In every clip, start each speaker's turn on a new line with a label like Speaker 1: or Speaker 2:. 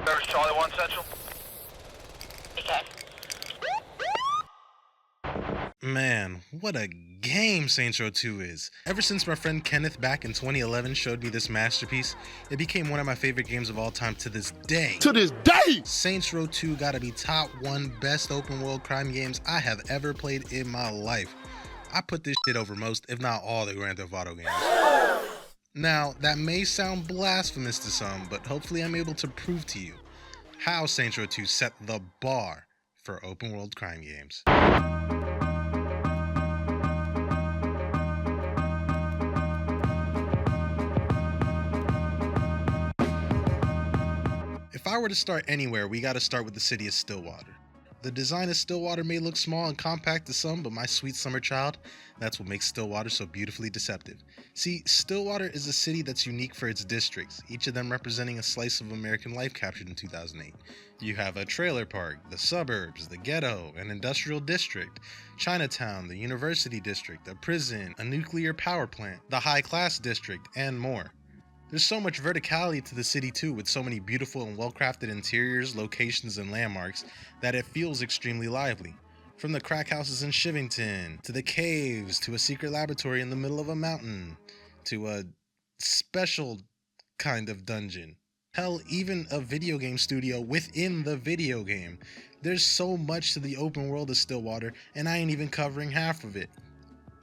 Speaker 1: There's Charlie 1 Central.
Speaker 2: Okay.
Speaker 3: Man, what a game Saints Row 2 is. Ever since my friend Kenneth back in 2011 showed me this masterpiece, it became one of my favorite games of all time to this day. Saints Row 2 gotta be top 1 best open world crime games I have ever played in my life. I put this shit over most, if not all, the Grand Theft Auto games. Now, that may sound blasphemous to some, but hopefully I'm able to prove to you how Saints Row 2 set the bar for open world crime games. If I were to start anywhere, we gotta start with the city of Stillwater. The design of Stillwater may look small and compact to some, but my sweet summer child, that's what makes Stillwater so beautifully deceptive. See, Stillwater is a city that's unique for its districts, each of them representing a slice of American life captured in 2008. You have a trailer park, the suburbs, the ghetto, an industrial district, Chinatown, the university district, a prison, a nuclear power plant, the high-class district, and more. There's so much verticality to the city too, with so many beautiful and well-crafted interiors, locations, and landmarks, that it feels extremely lively. From the crack houses in Shivington, to the caves, to a secret laboratory in the middle of a mountain, to a special kind of dungeon. Hell, even a video game studio within the video game. There's so much to the open world of Stillwater, and I ain't even covering half of it.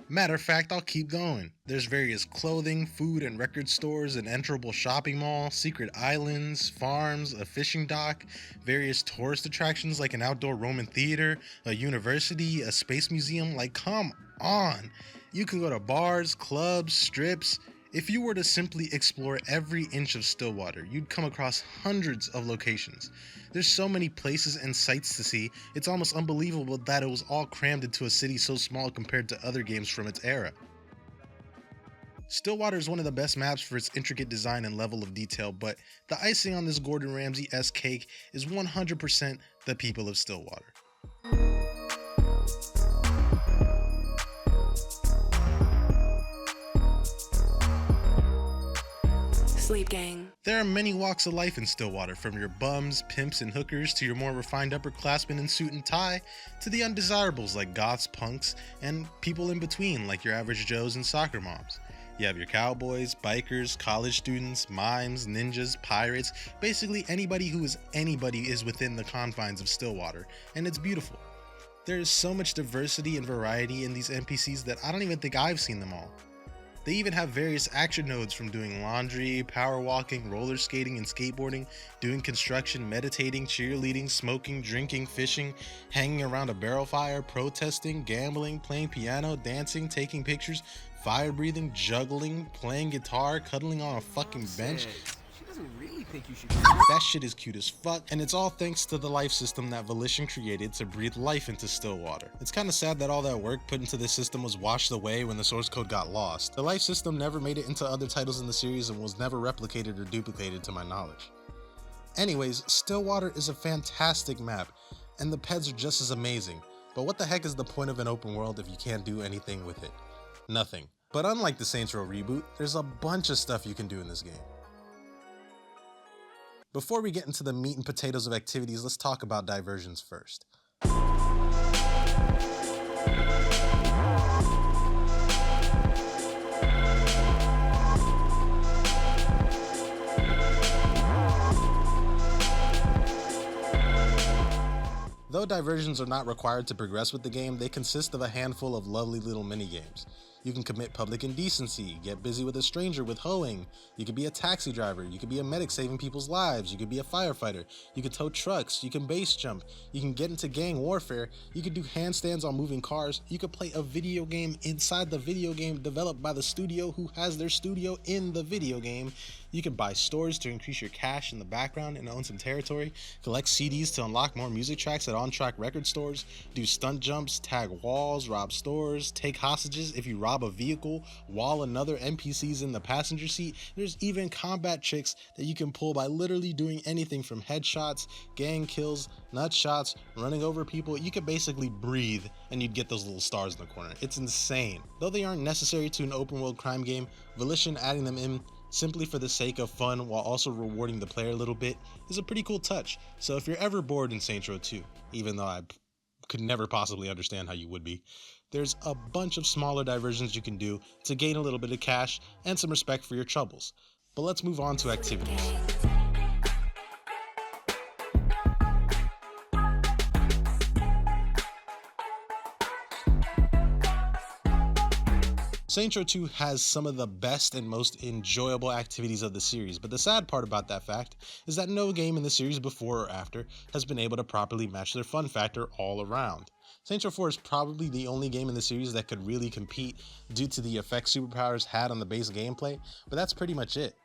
Speaker 3: Matter of fact, I'll keep going. There's various clothing, food, and record stores, an enterable shopping mall, secret islands, farms, a fishing dock, various tourist attractions like an outdoor Roman theater, a university, a space museum. Like, come on! You can go to bars, clubs, strips. If you were to simply explore every inch of Stillwater, you'd come across hundreds of locations. There's so many places and sights to see, it's almost unbelievable that it was all crammed into a city so small compared to other games from its era. Stillwater is one of the best maps for its intricate design and level of detail, but the icing on this Gordon Ramsay-esque cake is 100% the people of Stillwater.
Speaker 2: Sleep gang.
Speaker 3: There are many walks of life in Stillwater, from your bums, pimps, and hookers to your more refined upperclassmen in suit and tie, to the undesirables like goths, punks, and people in between like your average Joes and soccer moms. You have your cowboys, bikers, college students, mimes, ninjas, pirates, basically anybody who is anybody is within the confines of Stillwater, and it's beautiful. There is so much diversity and variety in these NPCs that I don't even think I've seen them all. They even have various action nodes, from doing laundry, power walking, roller skating, and skateboarding, doing construction, meditating, cheerleading, smoking, drinking, fishing, hanging around a barrel fire, protesting, gambling, playing piano, dancing, taking pictures, fire breathing, juggling, playing guitar, cuddling on a fucking bench.
Speaker 4: She doesn't really think you should.
Speaker 3: That shit is cute as fuck, and it's all thanks to the life system that Volition created to breathe life into Stillwater. It's kinda sad that all that work put into this system was washed away when the source code got lost. The life system never made it into other titles in the series and was never replicated or duplicated to my knowledge. Anyways, Stillwater is a fantastic map, and the peds are just as amazing, but what the heck is the point of an open world if you can't do anything with it? Nothing. But unlike the Saints Row Reboot, there's a bunch of stuff you can do in this game. Before we get into the meat and potatoes of activities, let's talk about Diversions first. Though diversions are not required to progress with the game, they consist of a handful of lovely little mini-games. You can commit public indecency, get busy with a stranger with hoeing, you could be a taxi driver, you could be a medic saving people's lives, you could be a firefighter, you could tow trucks, you can base jump, you can get into gang warfare, you could do handstands on moving cars, you could play a video game inside the video game developed by the studio who has their studio in the video game, you can buy stores to increase your cash in the background and own some territory, collect CDs to unlock more music tracks at on-track record stores, do stunt jumps, tag walls, rob stores, take hostages if you rob a vehicle, wall another NPCs in the passenger seat. There's even combat tricks that you can pull by literally doing anything from headshots, gang kills, nut shots, running over people. You could basically breathe and you'd get those little stars in the corner. It's insane. Though they aren't necessary to an open world crime game, Volition adding them in simply for the sake of fun while also rewarding the player a little bit, is a pretty cool touch. So if you're ever bored in Saints Row 2, even though I could never possibly understand how you would be, there's a bunch of smaller diversions you can do to gain a little bit of cash and some respect for your troubles. But let's move on to activities. Saints Row 2 has some of the best and most enjoyable activities of the series, but the sad part about that fact is that no game in the series before or after has been able to properly match their fun factor all around. Saints Row 4 is probably the only game in the series that could really compete due to the effects superpowers had on the base gameplay, but that's pretty much it.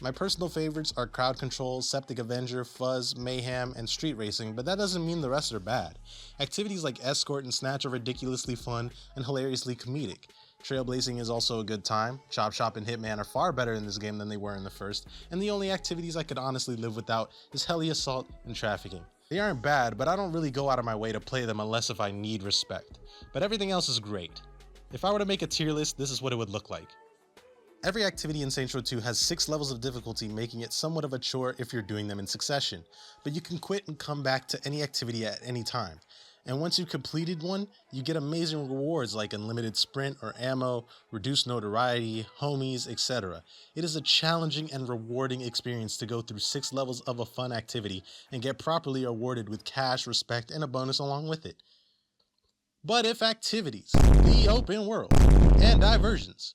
Speaker 3: My personal favorites are Crowd Control, Septic Avenger, Fuzz, Mayhem, and Street Racing, but that doesn't mean the rest are bad. Activities like Escort and Snatch are ridiculously fun and hilariously comedic. Trailblazing is also a good time. Chop Shop and Hitman are far better in this game than they were in the first, and the only activities I could honestly live without is Heli Assault and Trafficking. They aren't bad, but I don't really go out of my way to play them unless if I need respect. But everything else is great. If I were to make a tier list, this is what it would look like. Every activity in Saints Row 2 has 6 levels of difficulty, making it somewhat of a chore if you're doing them in succession, but you can quit and come back to any activity at any time. And once you've completed one, you get amazing rewards like unlimited sprint or ammo, reduced notoriety, homies, etc. It is a challenging and rewarding experience to go through 6 levels of a fun activity and get properly awarded with cash, respect, and a bonus along with it. But if activities, the open world, and diversions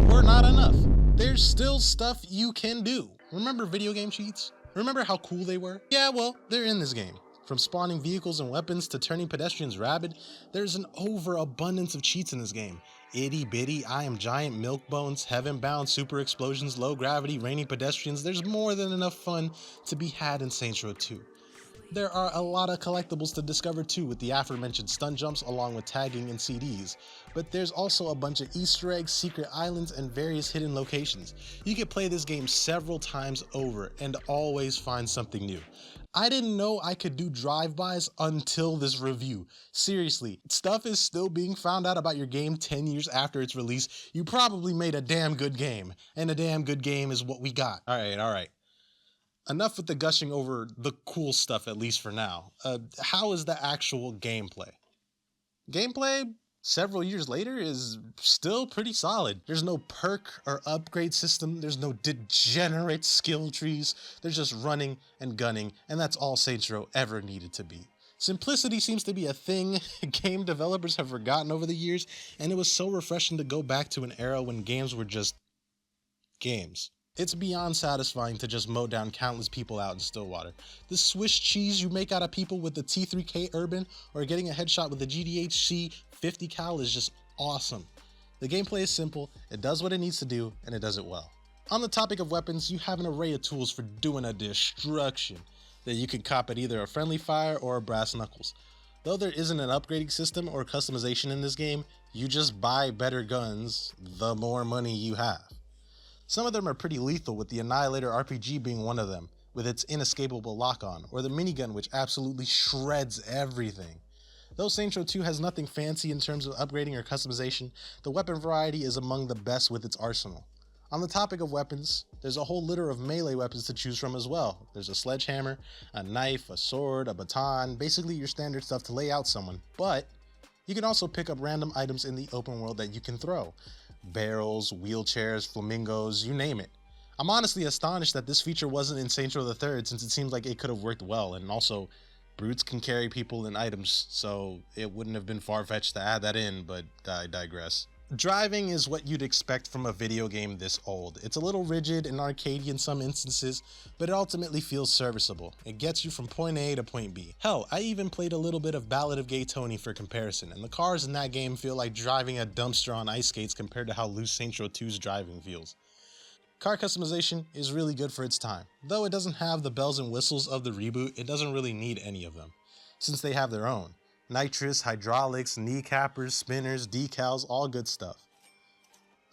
Speaker 3: were not enough, there's still stuff you can do. Remember video game cheats? Remember how cool they were? Yeah, well, they're in this game. From spawning vehicles and weapons to turning pedestrians rabid, there's an overabundance of cheats in this game. Itty Bitty, I Am Giant, Milk Bones, Heaven Bound, Super Explosions, Low Gravity, Raining Pedestrians. There's more than enough fun to be had in Saints Row 2. There are a lot of collectibles to discover too, with the aforementioned stun jumps along with tagging and CDs, but there's also a bunch of Easter eggs, secret islands, and various hidden locations. You can play this game several times over and always find something new. I didn't know I could do drive-bys until this review. Seriously, stuff is still being found out about your game 10 years after its release. You probably made a damn good game, and a damn good game is what we got. Alright. Enough with the gushing over the cool stuff, at least for now. How is the actual gameplay? Gameplay, several years later, is still pretty solid. There's no perk or upgrade system, there's no degenerate skill trees, there's just running and gunning, and that's all Saints Row ever needed to be. Simplicity seems to be a thing game developers have forgotten over the years, and it was so refreshing to go back to an era when games were just games. It's beyond satisfying to just mow down countless people out in Stillwater. The Swiss cheese you make out of people with the T3K Urban or getting a headshot with the GDHC 50 cal is just awesome. The gameplay is simple, it does what it needs to do, and it does it well. On the topic of weapons, you have an array of tools for doing a destruction that you can cop at either a friendly fire or a brass knuckles. Though there isn't an upgrading system or customization in this game, you just buy better guns the more money you have. Some of them are pretty lethal, with the Annihilator RPG being one of them, with its inescapable lock-on, or the minigun which absolutely shreds everything. Though Saints Row 2 has nothing fancy in terms of upgrading or customization, the weapon variety is among the best with its arsenal. On the topic of weapons, there's a whole litter of melee weapons to choose from as well. There's a sledgehammer, a knife, a sword, a baton, basically your standard stuff to lay out someone, but you can also pick up random items in the open world that you can throw. Barrels, wheelchairs, flamingos, you name it. I'm honestly astonished that this feature wasn't in Saints Row the 3rd, since it seems like it could have worked well, and also brutes can carry people and items, so it wouldn't have been far-fetched to add that in, but I digress. Driving is what you'd expect from a video game this old. It's a little rigid and arcadey in some instances, but it ultimately feels serviceable. It gets you from point A to point B. Hell, I even played a little bit of Ballad of Gay Tony for comparison, and the cars in that game feel like driving a dumpster on ice skates compared to how loose Saints Row 2's driving feels. Car customization is really good for its time. Though it doesn't have the bells and whistles of the reboot, it doesn't really need any of them, since they have their own. Nitrous, hydraulics, kneecappers, spinners, decals, all good stuff.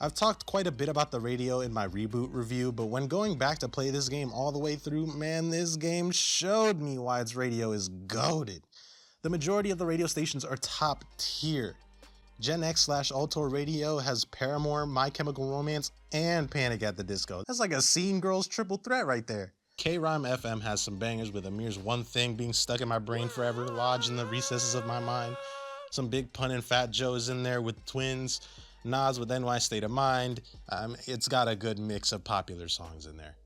Speaker 3: I've talked quite a bit about the radio in my reboot review, but when going back to play this game all the way through, man, this game showed me why its radio is goated. The majority of the radio stations are top tier. Gen X/Ultor Radio has Paramore, My Chemical Romance, and Panic at the Disco. That's like a Scene Girls triple threat right there. K-Rhyme FM has some bangers with Amir's One Thing being stuck in my brain forever, lodged in the recesses of my mind. Some Big Pun and Fat Joe is in there with Twins. Nas with NY State of Mind. It's got a good mix of popular songs in there.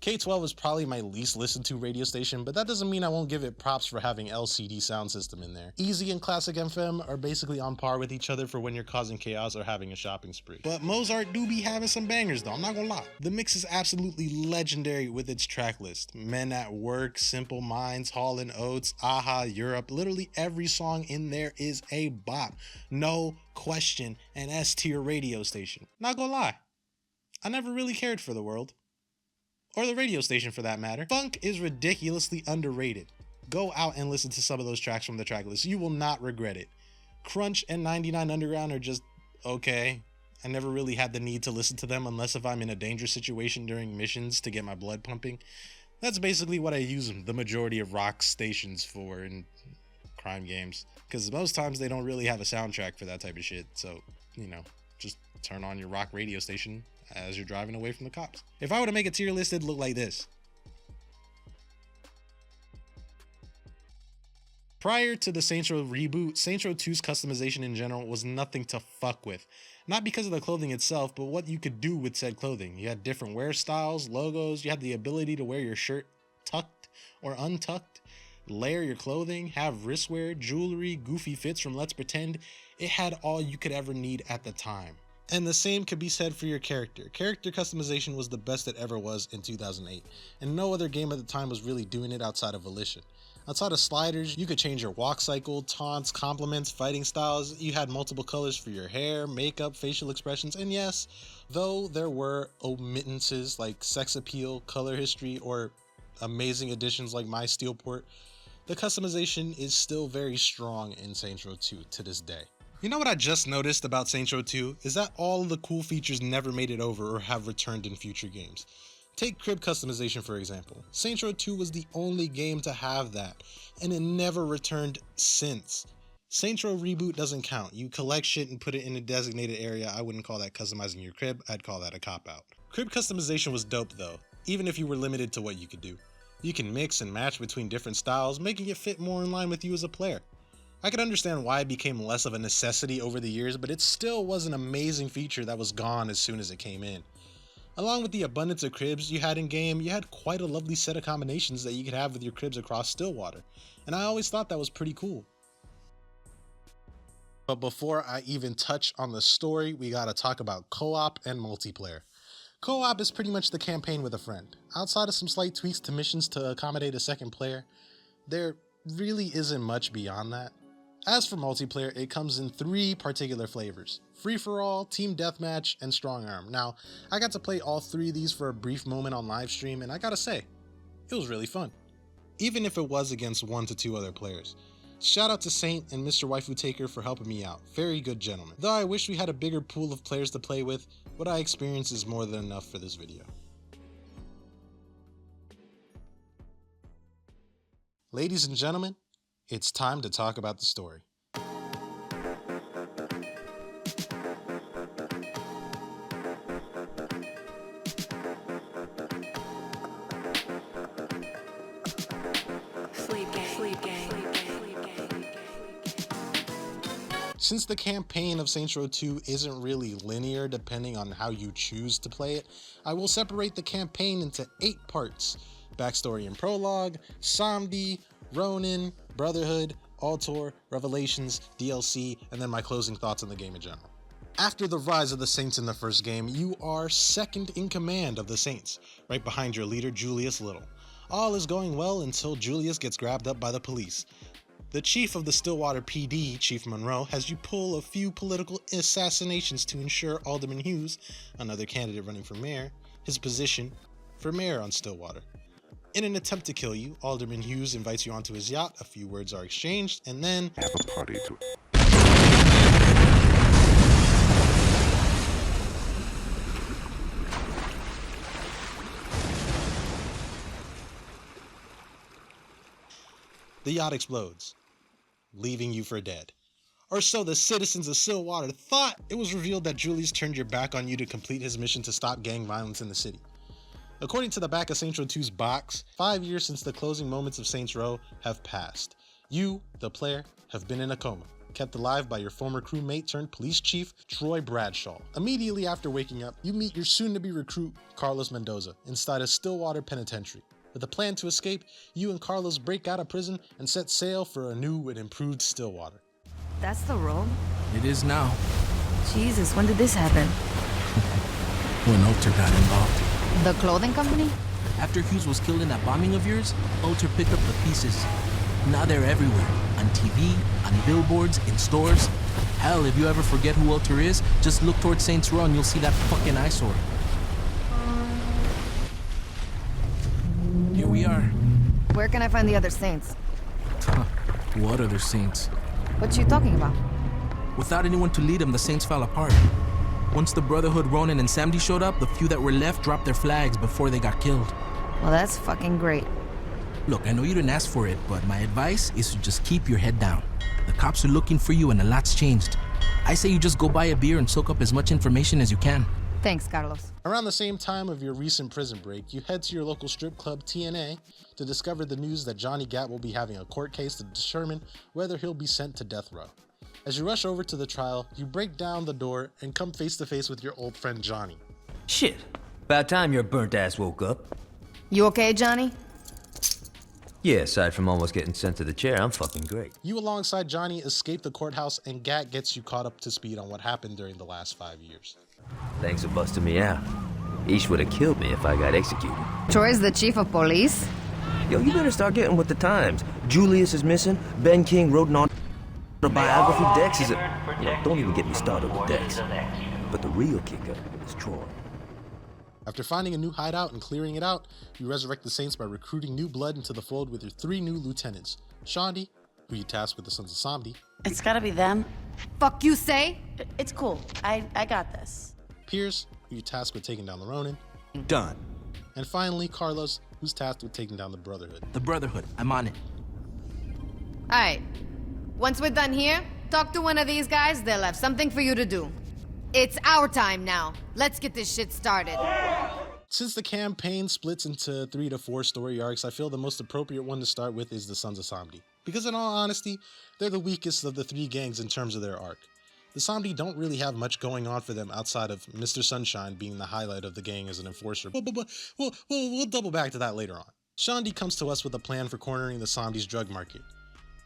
Speaker 3: K12 is probably my least listened to radio station, but that doesn't mean I won't give it props for having LCD sound system in there. Easy and Classic FM are basically on par with each other for when you're causing chaos or having a shopping spree. But Mozart do be having some bangers though, I'm not gonna lie. The mix is absolutely legendary with its track list. Men at Work, Simple Minds, Hall & Oates, Aha, Europe, literally every song in there is a bop. No question, an S-tier radio station. Not gonna lie, I never really cared for the world. Or the radio station for that matter. Funk is ridiculously underrated. Go out and listen to some of those tracks from the track list. You will not regret it. Crunch and 99 Underground are just okay. I never really had the need to listen to them unless if I'm in a dangerous situation during missions to get my blood pumping. That's basically what I use the majority of rock stations for in crime games. Because most times they don't really have a soundtrack for that type of shit. So, you know, just turn on your rock radio station as you're driving away from the cops. If I were to make a tier list, it'd look like this. Prior to the Saints Row Reboot, Saints Row 2's customization in general was nothing to fuck with. Not because of the clothing itself, but what you could do with said clothing. You had different wear styles, logos, you had the ability to wear your shirt tucked or untucked, layer your clothing, have wristwear, jewelry, goofy fits from Let's Pretend. It had all you could ever need at the time. And the same could be said for your character. Character customization was the best it ever was in 2008, and no other game at the time was really doing it outside of Volition. Outside of sliders, you could change your walk cycle, taunts, compliments, fighting styles. You had multiple colors for your hair, makeup, facial expressions, and yes, though there were omittances like sex appeal, color history, or amazing additions like My Steelport, the customization is still very strong in Saints Row 2 to this day. You know what I just noticed about Saints Row 2 is that all the cool features never made it over or have returned in future games. Take crib customization for example. Saints Row 2 was the only game to have that, and it never returned since. Saints Row Reboot doesn't count. You collect shit and put it in a designated area. I wouldn't call that customizing your crib, I'd call that a cop-out. Crib customization was dope though, even if you were limited to what you could do. You can mix and match between different styles, making it fit more in line with you as a player. I could understand why it became less of a necessity over the years, but it still was an amazing feature that was gone as soon as it came in. Along with the abundance of cribs you had in game, you had quite a lovely set of combinations that you could have with your cribs across Stillwater, and I always thought that was pretty cool. But before I even touch on the story, we gotta talk about co-op and multiplayer. Co-op is pretty much the campaign with a friend. Outside of some slight tweaks to missions to accommodate a second player, there really isn't much beyond that. As for multiplayer, it comes in 3 particular flavors: Free-for-all, Team Deathmatch, and Strong Arm. Now, I got to play all 3 of these for a brief moment on livestream, and I gotta say, it was really fun. Even if it was against 1 to 2 other players. Shout out to Saint and Mr. Waifu Taker for helping me out. Very good gentlemen. Though I wish we had a bigger pool of players to play with, what I experienced is more than enough for this video. Ladies and gentlemen, it's time to talk about the story.
Speaker 2: Sleep gang.
Speaker 3: Since the campaign of Saints Row 2 isn't really linear depending on how you choose to play it, I will separate the campaign into 8 parts: backstory and prologue, Samedi, Ronin, Brotherhood, Ultor, Revelations, DLC, and then my closing thoughts on the game in general. After the rise of the Saints in the first game, you are second in command of the Saints, right behind your leader Julius Little. All is going well until Julius gets grabbed up by the police. The chief of the Stillwater PD, Chief Monroe, has you pull a few political assassinations to ensure Alderman Hughes, another candidate running for mayor, his position for mayor on Stillwater. In an attempt to kill you, Alderman Hughes invites you onto his yacht, a few words are exchanged, and then
Speaker 1: have a party to
Speaker 3: the yacht explodes, leaving you for dead. Or so the citizens of Stillwater thought. It was revealed that Julius turned your back on you to complete his mission to stop gang violence in the city. According to the back of Saints Row 2's box, 5 years since the closing moments of Saints Row have passed. You, the player, have been in a coma, kept alive by your former crewmate turned police chief, Troy Bradshaw. Immediately after waking up, you meet your soon-to-be recruit, Carlos Mendoza, inside a Stillwater penitentiary. With a plan to escape, you and Carlos break out of prison and set sail for a new and improved Stillwater.
Speaker 1: That's the road?
Speaker 4: It is now.
Speaker 1: Jesus, when did this happen?
Speaker 4: When Ultor got involved.
Speaker 1: The clothing company?
Speaker 4: After Hughes was killed in that bombing of yours, Ultor picked up the pieces. Now they're everywhere. On TV, on billboards, in stores. Hell, if you ever forget who Ultor is, just look towards Saints Row and you'll see that fucking eyesore. Here we are.
Speaker 1: Where can I find the other Saints?
Speaker 4: What other Saints?
Speaker 1: What you talking about?
Speaker 4: Without anyone to lead them, the Saints fell apart. Once the Brotherhood, Ronin, and Samedi showed up, the few that were left dropped their flags before they got killed.
Speaker 1: Well, that's fucking great.
Speaker 4: Look, I know you didn't ask for it, but my advice is to just keep your head down. The cops are looking for you and a lot's changed. I say you just go buy a beer and soak up as much information as you can.
Speaker 1: Thanks, Carlos.
Speaker 3: Around the same time of your recent prison break, you head to your local strip club, TNA, to discover the news that Johnny Gat will be having a court case to determine whether he'll be sent to death row. As you rush over to the trial, you break down the door and come face to face with your old friend Johnny.
Speaker 5: Shit. About time your burnt ass woke up.
Speaker 1: You okay, Johnny?
Speaker 5: Yeah, aside from almost getting sent to the chair, I'm fucking great.
Speaker 3: You alongside Johnny escape the courthouse and Gat gets you caught up to speed on what happened during the last 5 years.
Speaker 5: Thanks for busting me out. Ish would have killed me if I got executed.
Speaker 1: Troy's the chief of police?
Speaker 5: Yo, you better start getting with the times. Julius is missing. Ben King wrote an autobiography. Dex is a... You know, don't even get me started with Dex. But the real kicker is Troy.
Speaker 3: After finding a new hideout and clearing it out, you resurrect the Saints by recruiting new blood into the fold with your 3 new lieutenants. Shaundi, who you tasked with the Sons of Samedi.
Speaker 6: It's gotta be them.
Speaker 1: Fuck you say?
Speaker 6: It's cool. I got this.
Speaker 3: Pierce, who you tasked with taking down the Ronin.
Speaker 4: Done.
Speaker 3: And finally, Carlos, who's tasked with taking down the Brotherhood.
Speaker 4: The Brotherhood, I'm on it.
Speaker 1: Alright. Once we're done here, talk to one of these guys. They'll have something for you to do. It's our time now. Let's get this shit started.
Speaker 3: Since the campaign splits into 3 to 4 story arcs, I feel the most appropriate one to start with is the Sons of Samedi. Because in all honesty, they're the weakest of the 3 gangs in terms of their arc. The Samedi don't really have much going on for them outside of Mr. Sunshine being the highlight of the gang as an enforcer, but we'll double back to that later on. Shaundi comes to us with a plan for cornering the Samedi's drug market.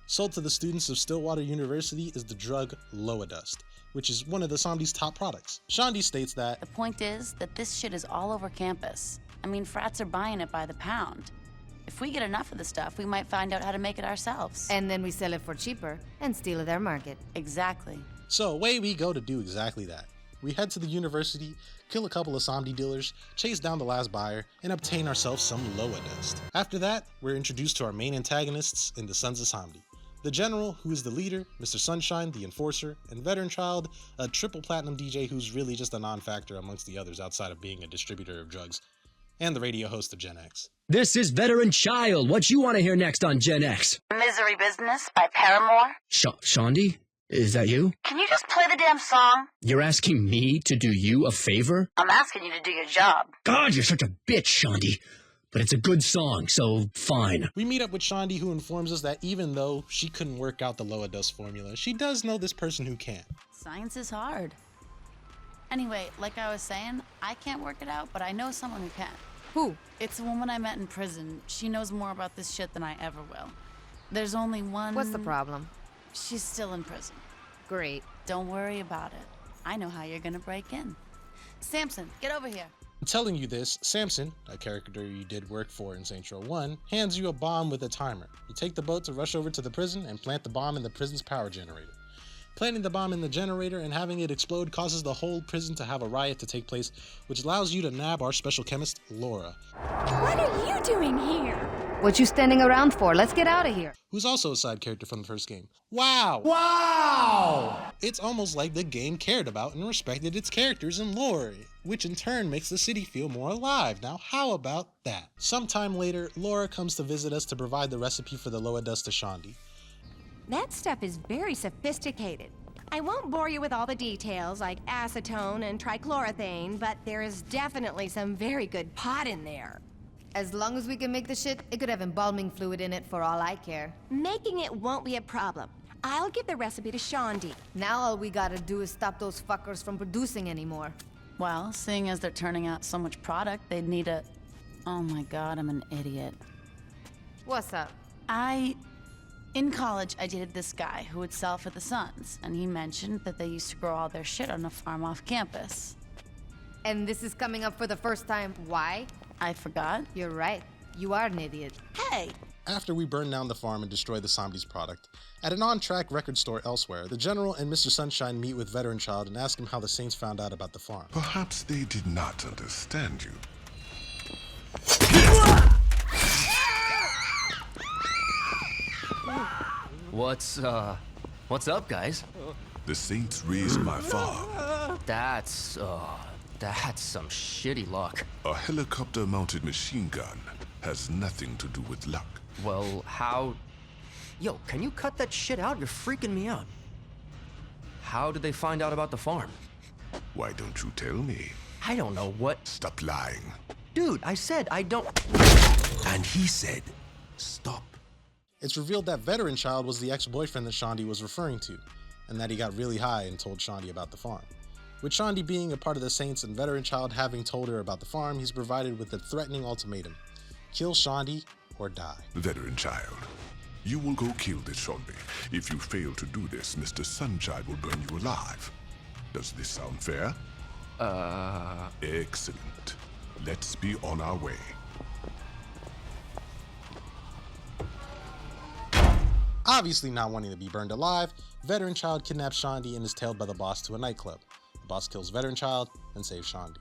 Speaker 3: Sold to the students of Stillwater University is the drug Loadust, which is one of the Samedi's top products. Shaundi states that
Speaker 6: The point is that this shit is all over campus. I mean, frats are buying it by the pound. If we get enough of the stuff, we might find out how to make it ourselves.
Speaker 1: And then we sell it for cheaper and steal their market.
Speaker 6: Exactly.
Speaker 3: So away we go to do exactly that. We head to the university, kill a couple of Samedi dealers, chase down the last buyer, and obtain ourselves some Loadust. After that, we're introduced to our main antagonists in the Sons of Samedi. The General, who is the leader, Mr. Sunshine, the enforcer, and Veteran Child, a triple platinum DJ who's really just a non-factor amongst the others outside of being a distributor of drugs, and the radio host of Gen X.
Speaker 7: This is Veteran Child. What you want to hear next on Gen X?
Speaker 6: Misery Business by Paramore.
Speaker 7: Shaundi? Is that you?
Speaker 6: Can you just play the damn song?
Speaker 7: You're asking me to do you a favor?
Speaker 6: I'm asking you to do your job.
Speaker 7: God, you're such a bitch, Shaundi. But it's a good song, so fine.
Speaker 3: We meet up with Shaundi, who informs us that even though she couldn't work out the Loadust formula, she does know this person who can.
Speaker 6: Science is hard. Anyway, like I was saying, I can't work it out, but I know someone who can.
Speaker 1: Who?
Speaker 6: It's a woman I met in prison. She knows more about this shit than I ever will. There's only one...
Speaker 1: What's the problem?
Speaker 6: She's still in prison.
Speaker 1: Great.
Speaker 6: Don't worry about it. I know how you're gonna break in. Samson, get over here.
Speaker 3: I'm telling you this, Samson, a character you did work for in Saints Row 1, hands you a bomb with a timer. You take the boat to rush over to the prison and plant the bomb in the prison's power generator. Planting the bomb in the generator and having it explode causes the whole prison to have a riot to take place, which allows you to nab our special chemist, Laura.
Speaker 8: What are you doing here?
Speaker 1: What you standing around for? Let's get out of here.
Speaker 3: Who's also a side character from the first game. Wow! It's almost like the game cared about and respected its characters and lore, which in turn makes the city feel more alive. Now, how about that? Sometime later, Laura comes to visit us to provide the recipe for the Loadust to Shaundi.
Speaker 9: That stuff is very sophisticated. I won't bore you with all the details like acetone and trichloroethane, but there is definitely some very good pot in there.
Speaker 1: As long as we can make the shit, it could have embalming fluid in it for all I care.
Speaker 9: Making it won't be a problem. I'll give the recipe to Shaundi.
Speaker 1: Now all we gotta do is stop those fuckers from producing anymore.
Speaker 6: Well, seeing as they're turning out so much product, they'd need a... Oh my god, I'm an idiot.
Speaker 1: What's up?
Speaker 6: In college, I dated this guy who would sell for the Suns, and he mentioned that they used to grow all their shit on a farm off campus.
Speaker 1: And this is coming up for the first time. Why?
Speaker 6: I forgot.
Speaker 1: You're right. You are an idiot.
Speaker 6: Hey!
Speaker 3: After we burn down the farm and destroy the Samedi's product, at an on-track record store elsewhere, the General and Mr. Sunshine meet with Veteran Child and ask him how the Saints found out about the farm.
Speaker 10: Perhaps they did not understand you.
Speaker 11: What's up, guys?
Speaker 10: The Saints raised my farm.
Speaker 11: That's some shitty luck.
Speaker 10: A helicopter-mounted machine gun has nothing to do with luck.
Speaker 11: Well, how... Yo, can you cut that shit out? You're freaking me out. How did they find out about the farm?
Speaker 10: Why don't you tell me?
Speaker 11: I don't know what...
Speaker 10: Stop lying.
Speaker 11: Dude, I said I don't...
Speaker 10: And he said, stop.
Speaker 3: It's revealed that Veteran Child was the ex-boyfriend that Shaundi was referring to, and that he got really high and told Shaundi about the farm. With Shaundi being a part of the Saints and Veteran Child having told her about the farm, he's provided with a threatening ultimatum. Kill Shaundi or die.
Speaker 10: Veteran Child, you will go kill this Shaundi. If you fail to do this, Mr. Sunshine will burn you alive. Does this sound fair? Excellent. Let's be on our way.
Speaker 3: Obviously not wanting to be burned alive, Veteran Child kidnaps Shaundi and is tailed by the boss to a nightclub. The boss kills Veteran Child and saves Shaundi.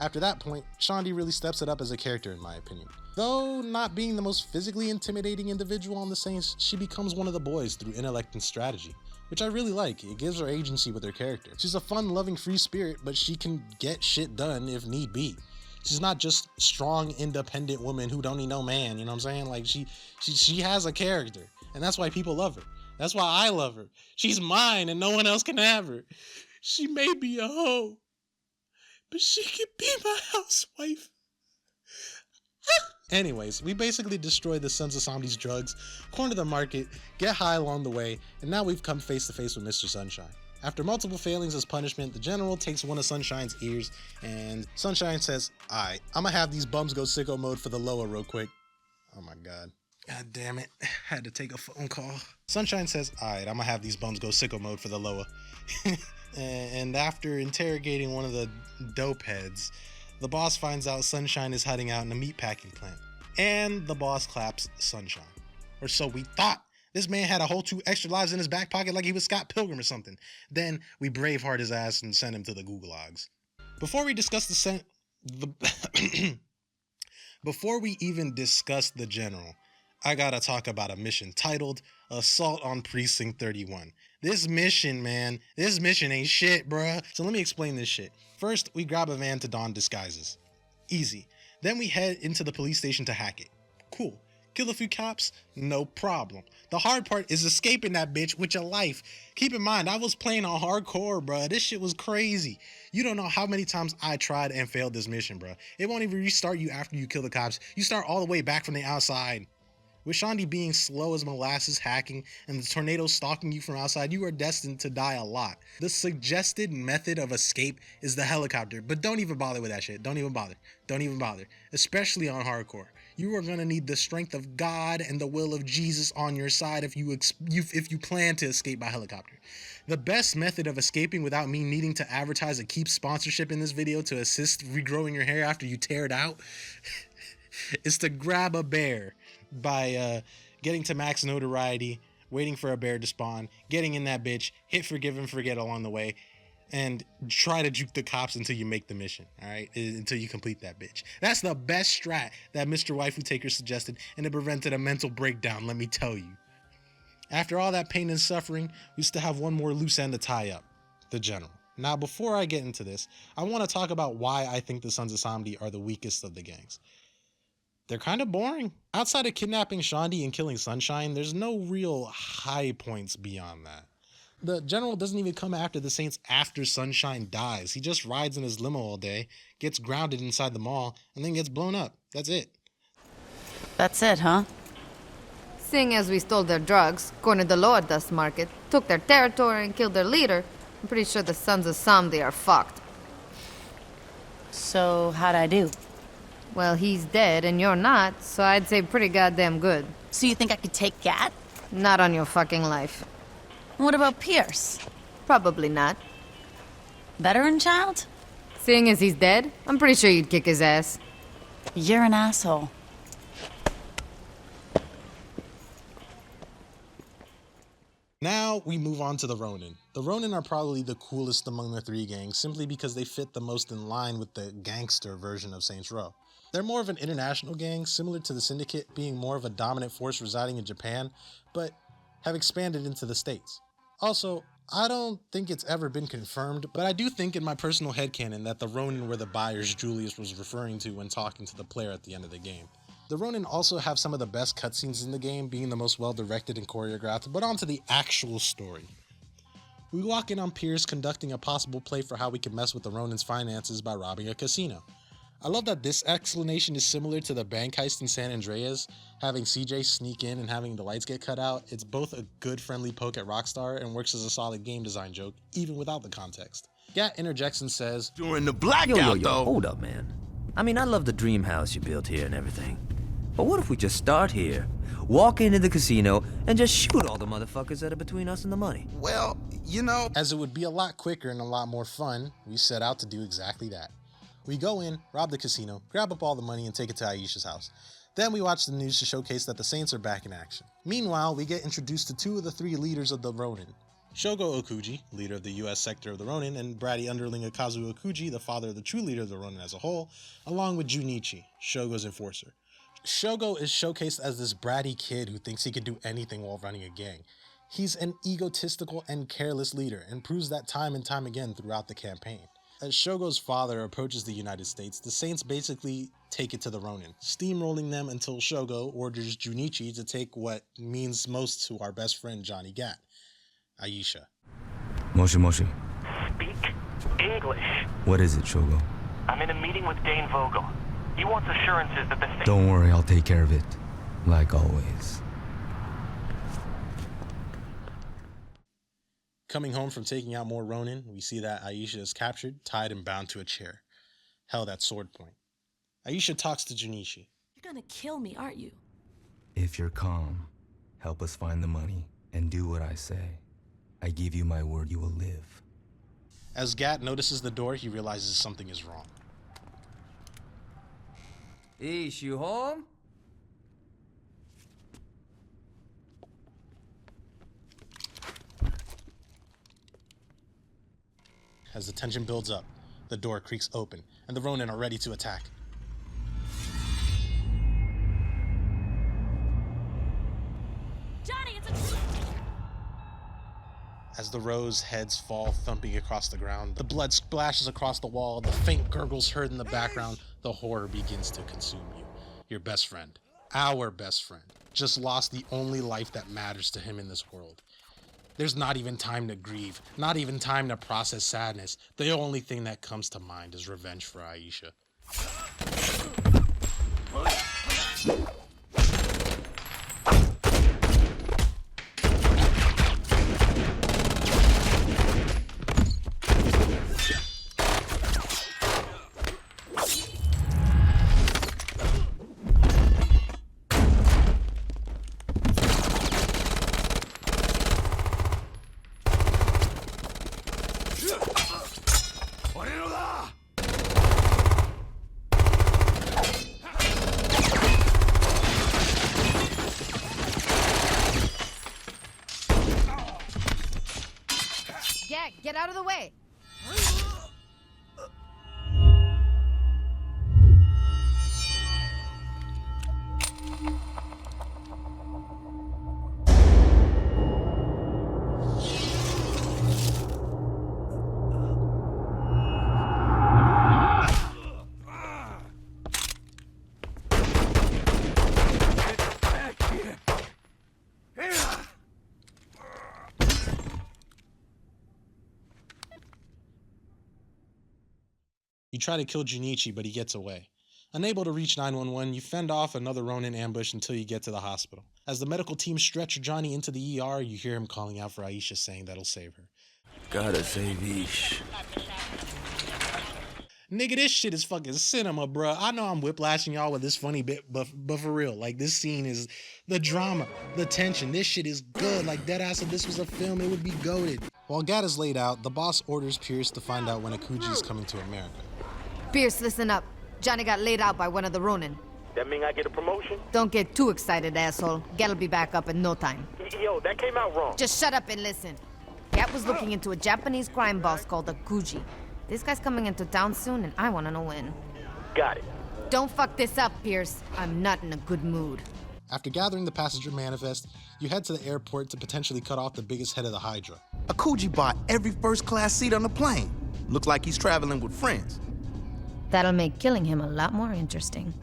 Speaker 3: After that point, Shaundi really steps it up as a character in my opinion. Though not being the most physically intimidating individual on the Saints, she becomes one of the boys through intellect and strategy, which I really like. It gives her agency with her character. She's a fun, loving, free spirit, but she can get shit done if need be. She's not just strong, independent woman who don't need no man, you know what I'm saying? Like she has a character, and that's why people love her. That's why I love her. She's mine and no one else can have her. She may be a hoe, but she can be my housewife. Anyways, we basically destroy the Sons of Samedi's drugs, corner the market, get high along the way, and now we've come face to face with Mr. Sunshine. After multiple failings as punishment, the General takes one of Sunshine's ears, and Sunshine says, "Alright, I'ma have these bums go sicko mode for the Loa real quick." Oh my god. God damn it. Had to take a phone call. Sunshine says, "Alright, I'ma have these bums go sicko mode for the Loa." And after interrogating one of the dope heads, the boss finds out Sunshine is hiding out in a meatpacking plant. And the boss claps Sunshine. Or so we thought. This man had a whole 2 extra lives in his back pocket like he was Scott Pilgrim or something. Then we braveheart his ass and send him to the gulags. Before we discuss Before we even discuss the General, I gotta talk about a mission titled Assault on Precinct 31. This mission, man, this mission ain't shit, bruh. So let me explain this shit. First, we grab a van to don disguises. Easy. Then we head into the police station to hack it. Cool. Kill a few cops? No problem. The hard part is escaping that bitch with your life. Keep in mind, I was playing on hardcore, bruh. This shit was crazy. You don't know how many times I tried and failed this mission, bruh. It won't even restart you after you kill the cops. You start all the way back from the outside. With Shaundi being slow as molasses hacking and the tornado stalking you from outside, you are destined to die a lot. The suggested method of escape is the helicopter, but don't even bother with that shit. Don't even bother. Don't even bother. Especially on hardcore. You are gonna need the strength of God and the will of Jesus on your side if you plan to escape by helicopter. The best method of escaping without me needing to advertise a Keep sponsorship in this video to assist regrowing your hair after you tear it out is to grab a bear by getting to max notoriety, waiting for a bear to spawn, getting in that bitch, hit forgive and forget along the way, and try to juke the cops until you make the mission, all right? Until you complete that bitch. That's the best strat that Mr. Waifu Taker suggested, and it prevented a mental breakdown, let me tell you. After all that pain and suffering, we still have one more loose end to tie up, the General. Now, before I get into this, I want to talk about why I think the Sons of Samedi are the weakest of the gangs. They're kind of boring. Outside of kidnapping Shondi and killing Sunshine, there's no real high points beyond that. The general doesn't even come after the Saints after Sunshine dies. He just rides in his limo all day, gets grounded inside the mall, and then gets blown up. That's it.
Speaker 6: That's it, huh?
Speaker 1: Seeing as we stole their drugs, cornered the lower dust market, took their territory, and killed their leader, I'm pretty sure the sons of Samedi are fucked.
Speaker 6: So, how'd I do?
Speaker 1: Well, he's dead and you're not, so I'd say pretty goddamn good.
Speaker 6: So you think I could take Gat?
Speaker 1: Not on your fucking life.
Speaker 6: What about Pierce?
Speaker 1: Probably not.
Speaker 6: Veteran child?
Speaker 1: Seeing as he's dead, I'm pretty sure you'd kick his ass.
Speaker 6: You're an asshole.
Speaker 3: Now we move on to the Ronin. The Ronin are probably the coolest among the three gangs simply because they fit the most in line with the gangster version of Saints Row. They're more of an international gang, similar to the Syndicate being more of a dominant force residing in Japan, but have expanded into the States. Also, I don't think it's ever been confirmed, but I do think in my personal headcanon that the Ronin were the buyers Julius was referring to when talking to the player at the end of the game. The Ronin also have some of the best cutscenes in the game, being the most well directed and choreographed, but on to the actual story. We walk in on Pierce conducting a possible play for how we can mess with the Ronin's finances by robbing a casino. I love that this explanation is similar to the bank heist in San Andreas, having CJ sneak in and having the lights get cut out. It's both a good friendly poke at Rockstar and works as a solid game design joke, even without the context. Gat interjects and says,
Speaker 5: "During the blackout, though." Hold up, man. I mean, I love the dream house you built here and everything. But what if we just start here, walk into the casino, and just shoot all the motherfuckers that are between us and the money?
Speaker 3: Well, you know, as it would be a lot quicker and a lot more fun, we set out to do exactly that. We go in, rob the casino, grab up all the money, and take it to Aisha's house. Then we watch the news to showcase that the Saints are back in action. Meanwhile, we get introduced to two of the three leaders of the Ronin. Shogo Okuji, leader of the US sector of the Ronin, and bratty underling Akazu Okuji, the father of the true leader of the Ronin as a whole, along with Junichi, Shogo's enforcer. Shogo is showcased as this bratty kid who thinks he can do anything while running a gang. He's an egotistical and careless leader, and proves that time and time again throughout the campaign. As Shogo's father approaches the United States, the Saints basically take it to the Ronin, steamrolling them until Shogo orders Junichi to take what means most to our best friend Johnny Gat, Aisha.
Speaker 12: Moshi Moshi.
Speaker 13: Speak English.
Speaker 12: What is it, Shogo?
Speaker 13: I'm in a meeting with Dane Vogel. He wants assurances that the Saints...
Speaker 12: Don't worry, I'll take care of it. Like always.
Speaker 3: Coming home from taking out more Ronin, we see that Aisha is captured, tied, and bound to a chair, held at sword point. Aisha talks to Junichi.
Speaker 14: You're gonna kill me, aren't you?
Speaker 12: If you're calm, help us find the money, and do what I say. I give you my word you will live.
Speaker 3: As Gat notices the door, he realizes something is wrong.
Speaker 5: Ish, you home?
Speaker 3: As the tension builds up, the door creaks open, and the Ronin are ready to attack.
Speaker 14: Johnny, it's a...
Speaker 3: As the Rose heads fall thumping across the ground, the blood splashes across the wall, the faint gurgles heard in the background, the horror begins to consume you. Your best friend, our best friend, just lost the only life that matters to him in this world. There's not even time to grieve, not even time to process sadness. The only thing that comes to mind is revenge for Aisha.
Speaker 1: Get out of the way!
Speaker 3: You try to kill Junichi, but he gets away. Unable to reach 911, you fend off another Ronin ambush until you get to the hospital. As the medical team stretch Johnny into the ER, you hear him calling out for Aisha, saying that'll save her.
Speaker 5: Gotta save Ish.
Speaker 3: Nigga, this shit is fucking cinema, bruh. I know I'm whiplashing y'all with this funny bit, but for real, like, this scene is the drama, the tension. This shit is good. Like, deadass, if this was a film, it would be goated. While Gat is laid out, the boss orders Pierce to find out when Akuji is coming to America.
Speaker 1: Pierce, listen up. Johnny got laid out by one of the Ronin.
Speaker 13: That mean I get a promotion?
Speaker 1: Don't get too excited, asshole. Gat'll be back up in no time.
Speaker 13: Yo, that came out wrong.
Speaker 1: Just shut up and listen. Gat was looking into a Japanese crime boss called Akuji. This guy's coming into town soon, and I want to know when.
Speaker 13: Got it.
Speaker 1: Don't fuck this up, Pierce. I'm not in a good mood.
Speaker 3: After gathering the passenger manifest, you head to the airport to potentially cut off the biggest head of the Hydra.
Speaker 15: Akuji bought every first-class seat on the plane. Looks like he's traveling with friends.
Speaker 1: That'll make killing him a lot more interesting.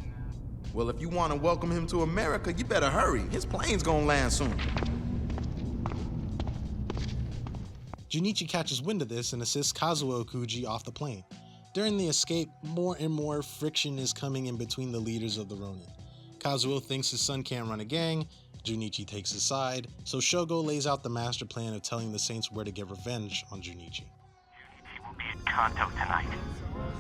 Speaker 15: Well, if you want to welcome him to America, you better hurry. His plane's gonna land soon.
Speaker 3: Junichi catches wind of this and assists Kazuo Okuji off the plane. During the escape, more and more friction is coming in between the leaders of the Ronin. Kazuo thinks his son can't run a gang, Junichi takes his side, so Shogo lays out the master plan of telling the Saints where to get revenge on Junichi.
Speaker 13: He will be at Kanto tonight.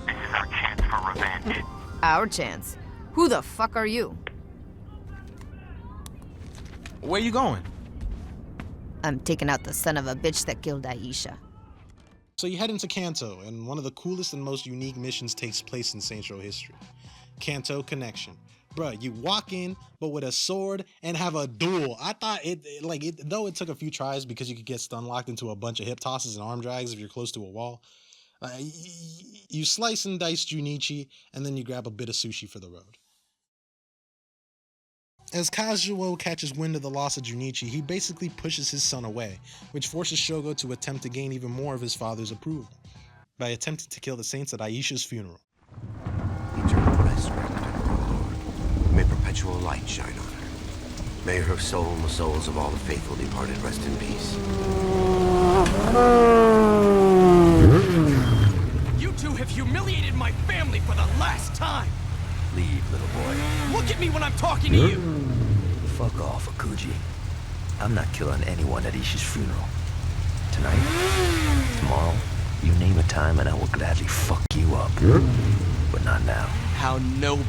Speaker 13: This is our chance for revenge.
Speaker 1: Our chance? Who the fuck are you?
Speaker 15: Where you going?
Speaker 1: I'm taking out the son of a bitch that killed Aisha.
Speaker 3: So you head into Kanto, and one of the coolest and most unique missions takes place in Saints Row history. Kanto Connection. Bruh, you walk in, but with a sword and have a duel. I thought though it took a few tries because you could get stun locked into a bunch of hip tosses and arm drags if you're close to a wall. You slice and dice Junichi, and then you grab a bit of sushi for the road. As Kazuo catches wind of the loss of Junichi, he basically pushes his son away, which forces Shogo to attempt to gain even more of his father's approval, by attempting to kill the Saints at Aisha's funeral.
Speaker 16: Eternal resurrected, Lord. May perpetual light shine on her. May her soul and the souls of all the faithful departed rest in peace.
Speaker 11: You two have humiliated my family for the last time!
Speaker 5: Leave, little boy.
Speaker 11: Look at me when I'm talking to you!
Speaker 5: Fuck off, Akuji. I'm not killing anyone at Ishi's funeral. Tonight, tomorrow, you name a time and I will gladly fuck you up. But not now.
Speaker 11: How noble.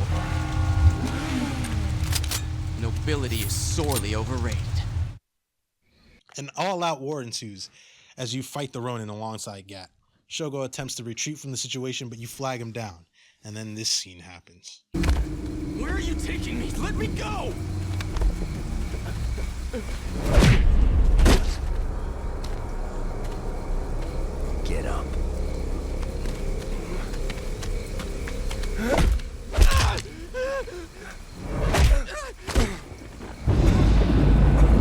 Speaker 11: Nobility is sorely overrated.
Speaker 3: An all-out war ensues as you fight the Ronin alongside Gat. Shogo attempts to retreat from the situation, but you flag him down. And then this scene happens.
Speaker 11: Where are you taking me? Let me go!
Speaker 5: Get up.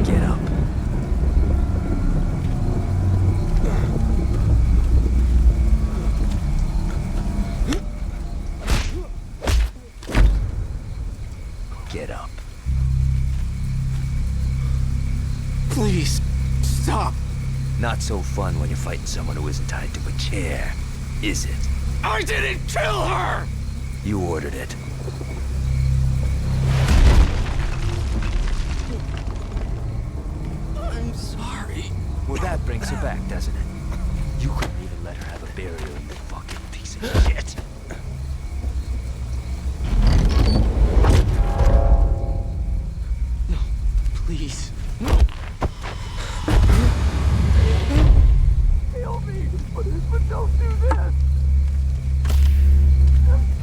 Speaker 5: Get up. Get up.
Speaker 11: Please, stop.
Speaker 5: Not so fun when you're fighting someone who isn't tied to a chair, is it?
Speaker 11: I didn't kill her!
Speaker 5: You ordered it.
Speaker 11: I'm sorry.
Speaker 5: Well, that brings her back, doesn't it? You couldn't even let her have a burial, you fucking piece of shit.
Speaker 11: No, please. No! Kill me! But don't do this!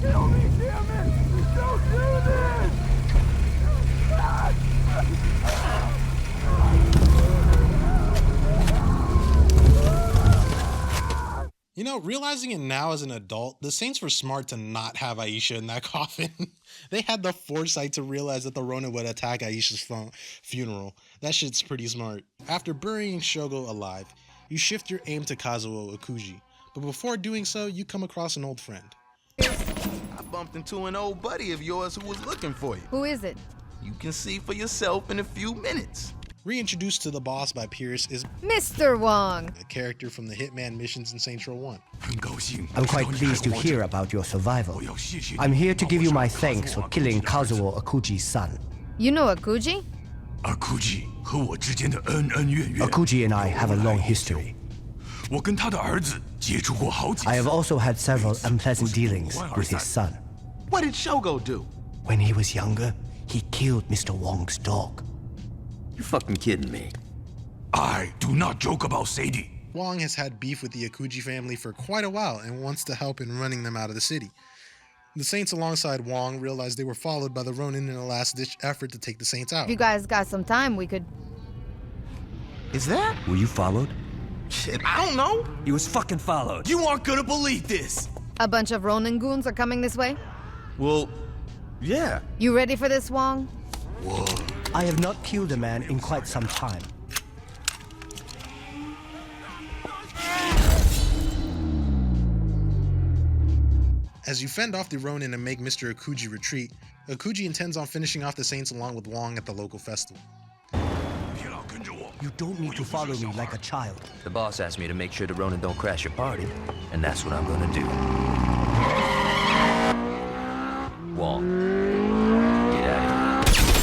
Speaker 11: Kill me, damn it! Don't do this!
Speaker 3: You know, realizing it now as an adult, the Saints were smart to not have Aisha in that coffin. They had the foresight to realize that the Ronin would attack Aisha's funeral. That shit's pretty smart. After burying Shogo alive, you shift your aim to Kazuo Okuji, but before doing so, you come across an old friend.
Speaker 15: I bumped into an old buddy of yours who was looking for you.
Speaker 1: Who is it?
Speaker 15: You can see for yourself in a few minutes.
Speaker 3: Reintroduced to the boss by Pierce is
Speaker 1: Mr. Wong,
Speaker 3: a character from the Hitman missions in Saints Row 1.
Speaker 17: I'm quite pleased to hear about your survival. I'm here to give you my thanks for killing Kazuo Akuji's son.
Speaker 1: You know Akuji?
Speaker 17: Akuji and I have a long history. I have also had several unpleasant dealings with his son.
Speaker 15: What did Shogo do?
Speaker 17: When he was younger, he killed Mr. Wong's dog.
Speaker 5: You fucking kidding me?
Speaker 10: I do not joke about Sadie.
Speaker 3: Wong has had beef with the Akuji family for quite a while and wants to help in running them out of the city. The Saints alongside Wong realized they were followed by the Ronin in a last-ditch effort to take the Saints out.
Speaker 1: If you guys got some time, we could...
Speaker 15: Is that?
Speaker 5: Were you followed?
Speaker 15: Shit, I don't know.
Speaker 5: He was fucking followed.
Speaker 4: You aren't gonna believe this.
Speaker 1: A bunch of Ronin goons are coming this way?
Speaker 15: Well, yeah.
Speaker 1: You ready for this, Wong?
Speaker 15: Whoa.
Speaker 17: I have not killed a man in quite some time.
Speaker 3: As you fend off the Ronin and make Mr. Akuji retreat, Akuji intends on finishing off the Saints along with Wong at the local festival.
Speaker 17: You don't need to follow me like a child.
Speaker 5: The boss asked me to make sure the Ronin don't crash your party, and that's what I'm gonna do. Wong, get out of here.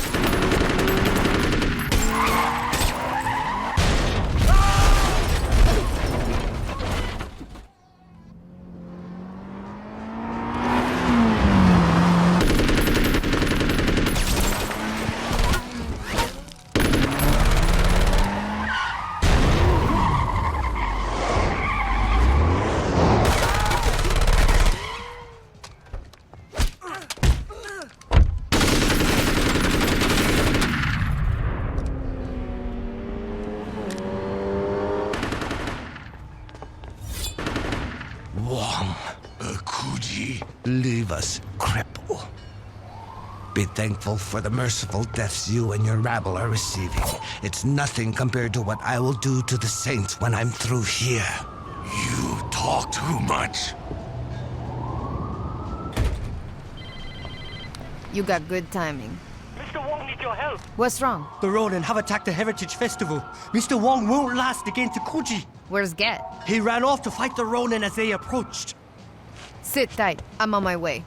Speaker 18: Wong, Akuji, leave us, cripple. Be thankful for the merciful deaths you and your rabble are receiving. It's nothing compared to what I will do to the Saints when I'm through here.
Speaker 10: You talk too much.
Speaker 1: You got good timing.
Speaker 13: Mr. Wong needs your help.
Speaker 1: What's wrong?
Speaker 17: The Ronin have attacked the Heritage Festival. Mr. Wong won't last against Akuji.
Speaker 1: Where's Get?
Speaker 17: He ran off to fight the Ronin as they approached.
Speaker 1: Sit tight. I'm on my way.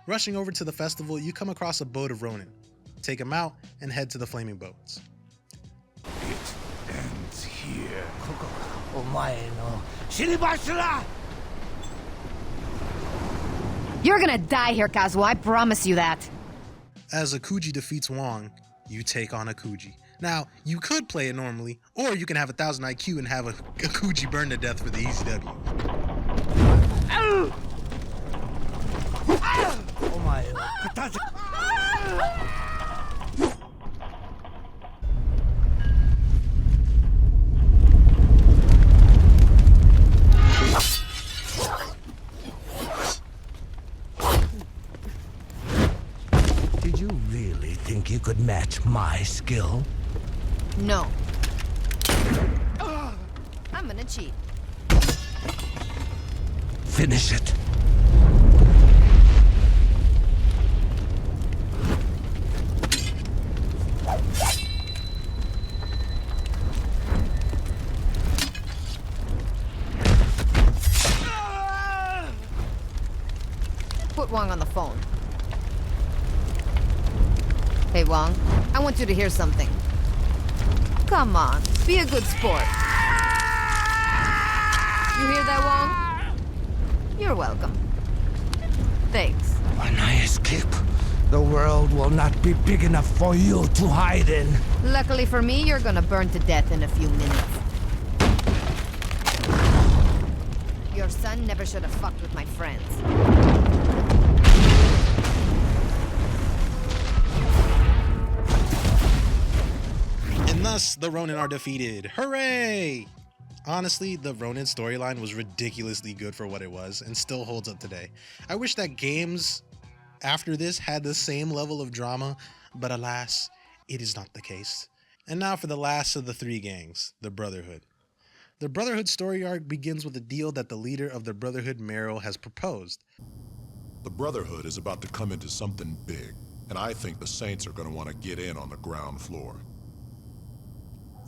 Speaker 3: Rushing over to the festival, you come across a boat of Ronin. Take them out and head to the flaming boats.
Speaker 10: It ends here.
Speaker 1: You're gonna die here, Kazuo. I promise you that.
Speaker 3: As Akuji defeats Wong, you take on Akuji. Now, you could play it normally, or you can have 1,000 IQ and have Akuji burn to death for the easy W.
Speaker 18: Did you really think you could match my skill?
Speaker 1: No. I'm gonna cheat.
Speaker 18: Finish it.
Speaker 1: Put Wong on the phone. Hey, Wong. I want you to hear something. Come on, be a good sport. You hear that, Wong? You're welcome. Thanks.
Speaker 18: When I escape, the world will not be big enough for you to hide in.
Speaker 1: Luckily for me, you're gonna burn to death in a few minutes. Your son never should have fucked with my friends.
Speaker 3: And thus, the Ronin are defeated. Hooray! Honestly, the Ronin storyline was ridiculously good for what it was, and still holds up today. I wish that games after this had the same level of drama, but alas, it is not the case. And now for the last of the three gangs, the Brotherhood. The Brotherhood story arc begins with a deal that the leader of the Brotherhood, Meryl, has proposed.
Speaker 10: The Brotherhood is about to come into something big, and I think the Saints are going to want to get in on the ground floor.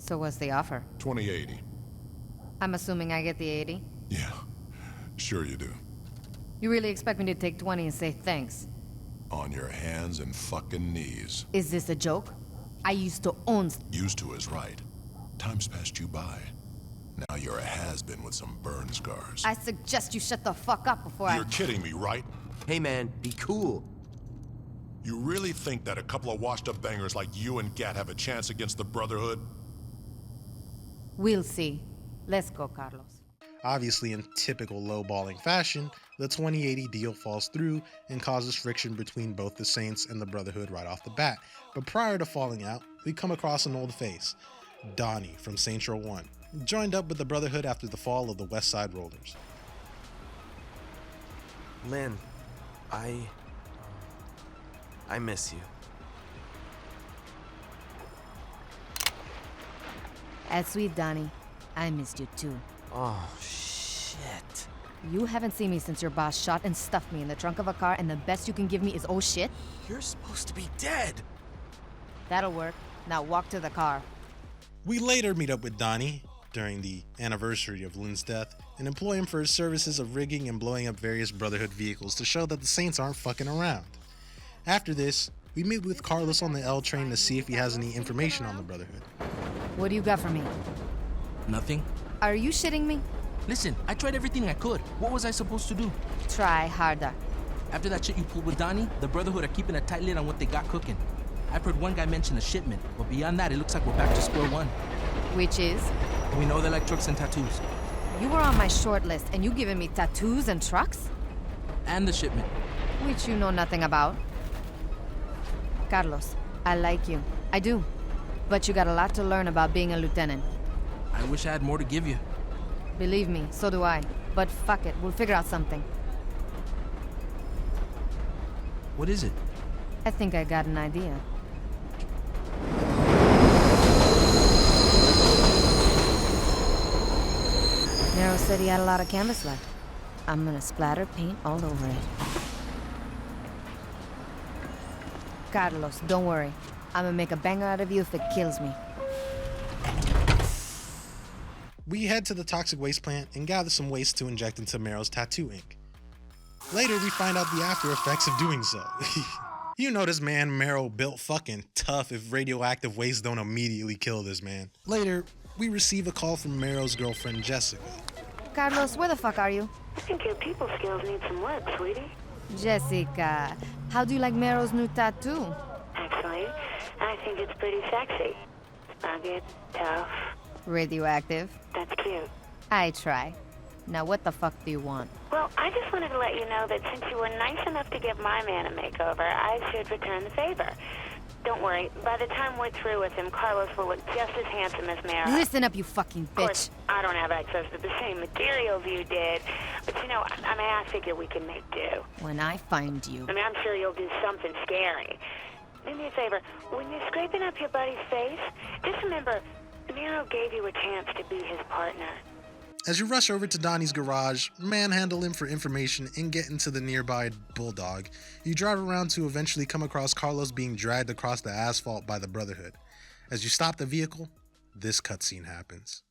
Speaker 1: So what's the offer?
Speaker 10: 2080.
Speaker 1: I'm assuming I get the 80?
Speaker 10: Yeah, sure you do.
Speaker 1: You really expect me to take 20 and say thanks?
Speaker 10: On your hands and fucking knees.
Speaker 1: Is this a joke? I used to own...
Speaker 10: Used to is right. Time's passed you by. Now you're a has-been with some burn scars.
Speaker 1: I suggest you shut the fuck up before
Speaker 10: You're kidding me, right?
Speaker 16: Hey man, be cool.
Speaker 10: You really think that a couple of washed-up bangers like you and Gat have a chance against the Brotherhood?
Speaker 1: We'll see. Let's go, Carlos.
Speaker 3: Obviously, in typical lowballing fashion, the 2080 deal falls through and causes friction between both the Saints and the Brotherhood right off the bat. But prior to falling out, we come across an old face, Donnie from Saints Row 1, joined up with the Brotherhood after the fall of the West Side Rollers.
Speaker 19: Lynn, I miss you.
Speaker 1: That's sweet, Donnie. I missed you too.
Speaker 19: Oh, shit.
Speaker 1: You haven't seen me since your boss shot and stuffed me in the trunk of a car, and the best you can give me is oh shit?
Speaker 19: You're supposed to be dead.
Speaker 1: That'll work. Now walk to the car.
Speaker 3: We later meet up with Donnie during the anniversary of Lynn's death and employ him for his services of rigging and blowing up various Brotherhood vehicles to show that the Saints aren't fucking around. After this, we meet with Carlos on the L train to see if he has any information on the Brotherhood.
Speaker 1: What do you got for me?
Speaker 4: Nothing.
Speaker 1: Are you shitting me?
Speaker 4: Listen, I tried everything I could. What was I supposed to do?
Speaker 1: Try harder.
Speaker 4: After that shit you pulled with Donnie, the Brotherhood are keeping a tight lid on what they got cooking. I've heard one guy mention a shipment, but beyond that, it looks like we're back to square one.
Speaker 1: Which is?
Speaker 4: We know they like trucks and tattoos.
Speaker 1: You were on my short list, and you giving me tattoos and trucks?
Speaker 4: And the shipment.
Speaker 1: Which you know nothing about. Carlos, I like you. I do. But you got a lot to learn about being a lieutenant.
Speaker 4: I wish I had more to give you.
Speaker 1: Believe me, so do I. But fuck it, we'll figure out something.
Speaker 4: What is it?
Speaker 1: I think I got an idea. Nero said he had a lot of canvas left. I'm gonna splatter paint all over it. Carlos, don't worry. I'm gonna make a banger out of you if it kills me.
Speaker 3: We head to the toxic waste plant and gather some waste to inject into Mero's tattoo ink. Later, we find out the after effects of doing so. You know this man Mero built fucking tough if radioactive waste don't immediately kill this man. Later, we receive a call from Mero's girlfriend Jessica.
Speaker 1: Carlos, where the fuck are you?
Speaker 20: I think your people skills need some work, sweetie.
Speaker 1: Jessica, how do you like Mero's new tattoo?
Speaker 20: Actually, I think it's pretty sexy. Rugged, tough.
Speaker 1: Radioactive.
Speaker 20: That's cute.
Speaker 1: I try. Now what the fuck do you want?
Speaker 20: Well, I just wanted to let you know that since you were nice enough to give my man a makeover, I should return the favor. Don't worry, by the time we're through with him, Carlos will look just as handsome as Mero.
Speaker 1: Listen up, you fucking bitch.
Speaker 20: Of course, I don't have access to the same materials you did, but you know, I figure we can make do.
Speaker 1: When I find you.
Speaker 20: I'm sure you'll do something scary. Do me a favor, when you're scraping up your buddy's face, just remember, Mero gave you a chance to be his partner.
Speaker 3: As you rush over to Donnie's garage, manhandle him for information, and get into the nearby Bulldog, you drive around to eventually come across Carlos being dragged across the asphalt by the Brotherhood. As you stop the vehicle, this cutscene happens.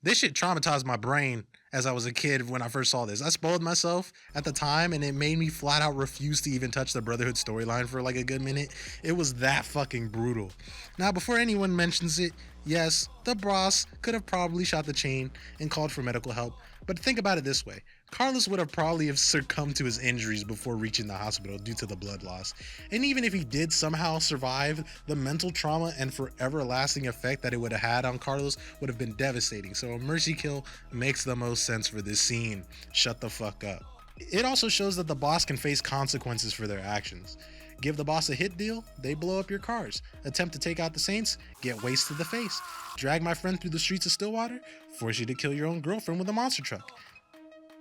Speaker 3: This shit traumatized my brain as I was a kid when I first saw this. I spoiled myself at the time, and it made me flat out refuse to even touch the Brotherhood storyline for like a good minute. It was that fucking brutal. Now, before anyone mentions it, Yes, the boss could have probably shot the chain and called for medical help, but think about it this way. Carlos would have probably succumbed to his injuries before reaching the hospital due to the blood loss. And even if he did somehow survive, the mental trauma and forever lasting effect that it would have had on Carlos would have been devastating. So a mercy kill makes the most sense for this scene. Shut the fuck up. It also shows that the boss can face consequences for their actions. Give the boss a hit deal, they blow up your cars. Attempt to take out the Saints, get wasted to the face. Drag my friend through the streets of Stillwater, force you to kill your own girlfriend with a monster truck.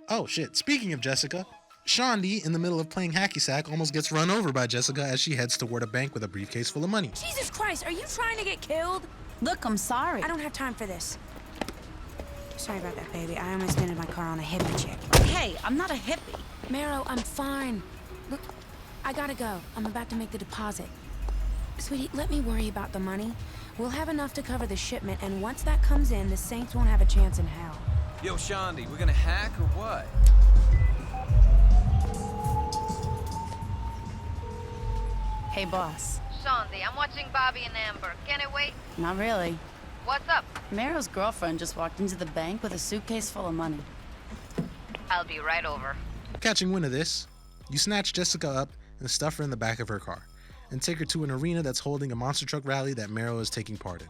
Speaker 3: Oh shit, speaking of Jessica, Shondi, in the middle of playing hacky sack, almost gets run over by Jessica as she heads toward a bank with a briefcase full of money.
Speaker 14: Jesus Christ, are you trying to get killed?
Speaker 6: Look, I'm sorry.
Speaker 14: I don't have time for this. Sorry about that, baby. I almost ended my car on a hippie chick.
Speaker 6: Hey, I'm not a hippie.
Speaker 14: Marrow, I'm fine. Look, I gotta go. I'm about to make the deposit. Sweetie, let me worry about the money. We'll have enough to cover the shipment, and once that comes in, the Saints won't have a chance in hell.
Speaker 21: Yo, Shondi, we're gonna hack or what?
Speaker 6: Hey, boss.
Speaker 1: Shondi, I'm watching Bobby and Amber. Can it wait?
Speaker 6: Not really.
Speaker 1: What's up?
Speaker 6: Marrow's girlfriend just walked into the bank with a suitcase full of money.
Speaker 1: I'll be right over.
Speaker 3: Catching wind of this, you snatch Jessica up and stuff her in the back of her car, and take her to an arena that's holding a monster truck rally that Marrow is taking part in.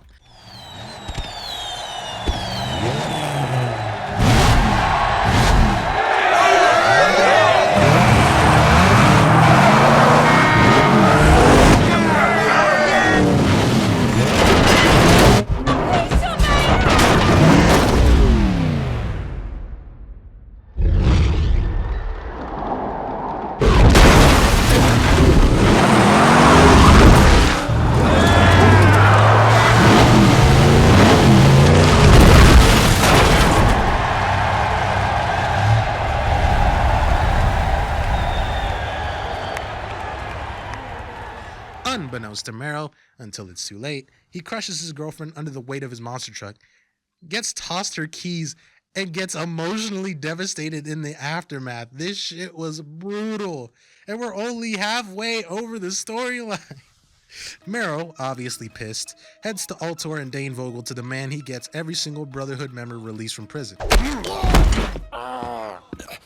Speaker 3: Unbeknownst to Marrow, until it's too late, he crushes his girlfriend under the weight of his monster truck, gets tossed her keys, and gets emotionally devastated in the aftermath. This shit was brutal, and we're only halfway over the storyline. Marrow, obviously pissed, heads to Ultor and Dane Vogel to demand he gets every single Brotherhood member released from prison.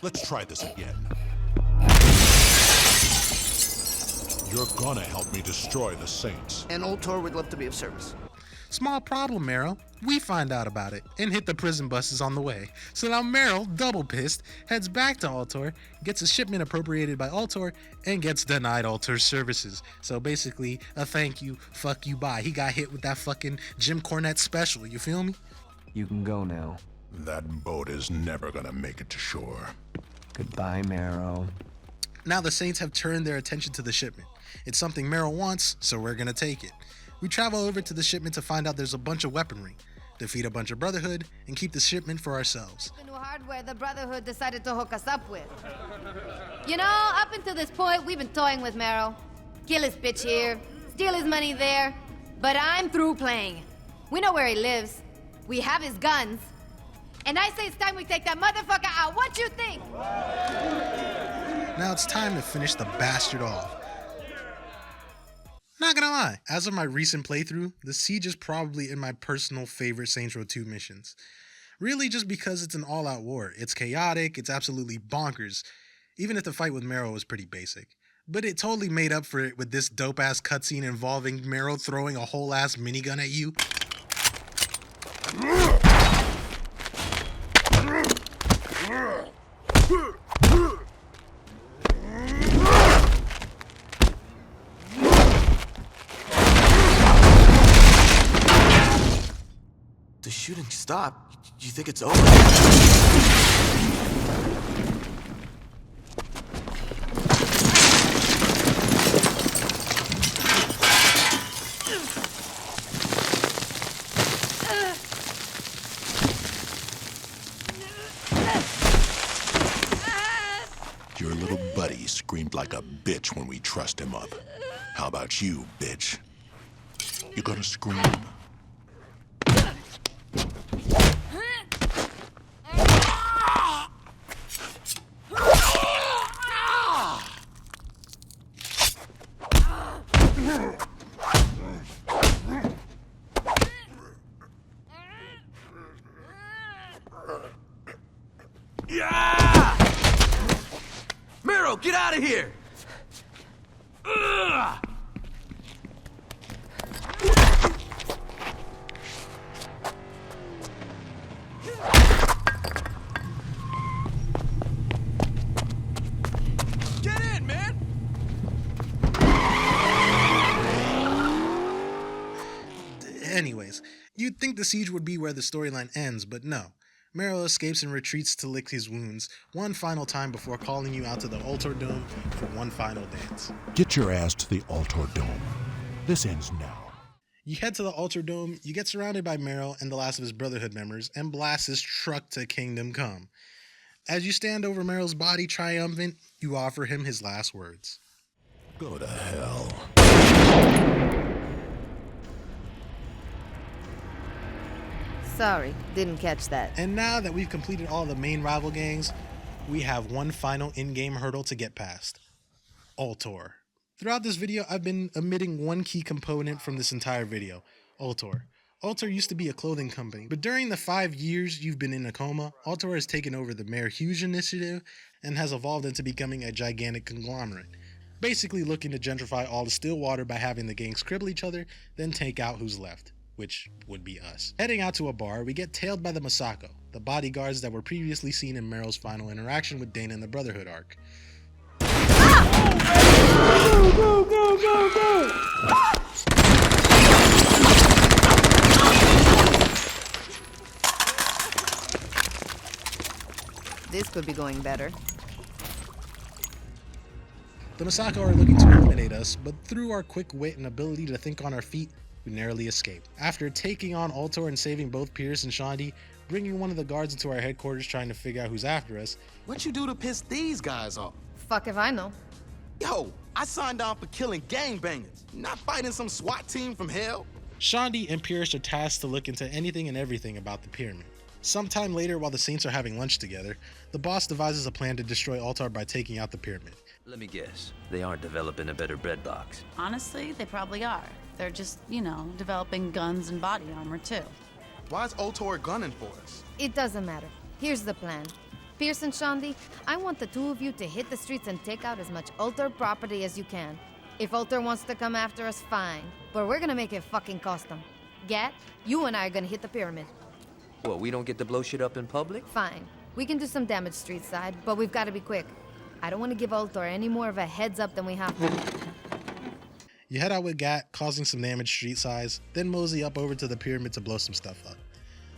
Speaker 10: Let's try this again. You're gonna help me destroy the Saints.
Speaker 22: And Ultor would love to be of service.
Speaker 3: Small problem, Marrow. We find out about it and hit the prison buses on the way. So now Marrow, double pissed, heads back to Ultor, gets a shipment appropriated by Ultor, and gets denied Ultor's services. So basically, a thank you, fuck you, bye. He got hit with that fucking Jim Cornette special, you feel me?
Speaker 12: You can go now.
Speaker 10: That boat is never gonna make it to shore.
Speaker 12: Goodbye, Marrow.
Speaker 3: Now the Saints have turned their attention to the shipment. It's something Marrow wants, so we're gonna take it. We travel over to the shipment to find out there's a bunch of weaponry, defeat a bunch of Brotherhood, and keep the shipment for ourselves.
Speaker 1: The new hardware the Brotherhood decided to hook us up with. You know, up until this point, we've been toying with Marrow. Kill his bitch here, steal his money there, but I'm through playing. We know where he lives, we have his guns, and I say it's time we take that motherfucker out. What you think?
Speaker 3: Now it's time to finish the bastard off. Not gonna lie, as of my recent playthrough, the Siege is probably in my personal favorite Saints Row 2 missions. Really just because it's an all-out war. It's chaotic, it's absolutely bonkers, even if the fight with Marrow was pretty basic. But it totally made up for it with this dope-ass cutscene involving Marrow throwing a whole-ass minigun at you.
Speaker 19: The shooting stopped. You think it's over?
Speaker 10: Your little buddy screamed like a bitch when we trussed him up. How about you, bitch? You gonna scream?
Speaker 11: Yeah! Mero, get out of here! Ugh! Get in, man!
Speaker 3: Anyways, you'd think the siege would be where the storyline ends, but no. Meryl escapes and retreats to lick his wounds one final time before calling you out to the Ultor Dome for one final dance.
Speaker 10: Get your ass to the Ultor Dome. This ends now.
Speaker 3: You head to the Ultor Dome, you get surrounded by Meryl and the last of his Brotherhood members, and blast his truck to Kingdom Come. As you stand over Meryl's body triumphant, you offer him his last words.
Speaker 10: Go to hell.
Speaker 1: Sorry, didn't catch that.
Speaker 3: And now that we've completed all the main rival gangs, we have one final in-game hurdle to get past. Ultor. Throughout this video, I've been omitting one key component from this entire video, Ultor. Ultor used to be a clothing company, but during the 5 years you've been in a coma, Ultor has taken over the Mayor Hughes initiative and has evolved into becoming a gigantic conglomerate. Basically looking to gentrify all of Stillwater by having the gangs cripple each other, then take out who's left, which would be us. Heading out to a bar, we get tailed by the Masako, the bodyguards that were previously seen in Meryl's final interaction with Dana in the Brotherhood arc.
Speaker 1: Go, go, go, go! This could be going better.
Speaker 3: The Masako are looking to eliminate us, but through our quick wit and ability to think on our feet, we narrowly escape. After taking on Ultor and saving both Pierce and Samedi, bringing one of the guards into our headquarters trying to figure out who's after us.
Speaker 19: What you do to piss these guys off?
Speaker 1: Fuck if I know.
Speaker 19: Yo, I signed on for killing gangbangers, not fighting some SWAT team from hell.
Speaker 3: Samedi and Pierce are tasked to look into anything and everything about the pyramid. Sometime later, while the Saints are having lunch together, the boss devises a plan to destroy Ultor by taking out the pyramid.
Speaker 5: Let me guess, they aren't developing a better bread box.
Speaker 6: Honestly, they probably are. They're just, developing guns and body armor too.
Speaker 19: Why is Ultor gunning for us?
Speaker 1: It doesn't matter. Here's the plan. Pierce and Samedi, I want the two of you to hit the streets and take out as much Ultor property as you can. If Ultor wants to come after us, fine. But we're gonna make it fucking cost them. Gat, you and I are gonna hit the pyramid.
Speaker 5: What, we don't get to blow shit up in public?
Speaker 1: Fine. We can do some damage street side, but we've gotta be quick. I don't want to give Ultor any more of a heads up than we have to.
Speaker 3: You head out with Gat, causing some damage street size, then mosey up over to the pyramid to blow some stuff up.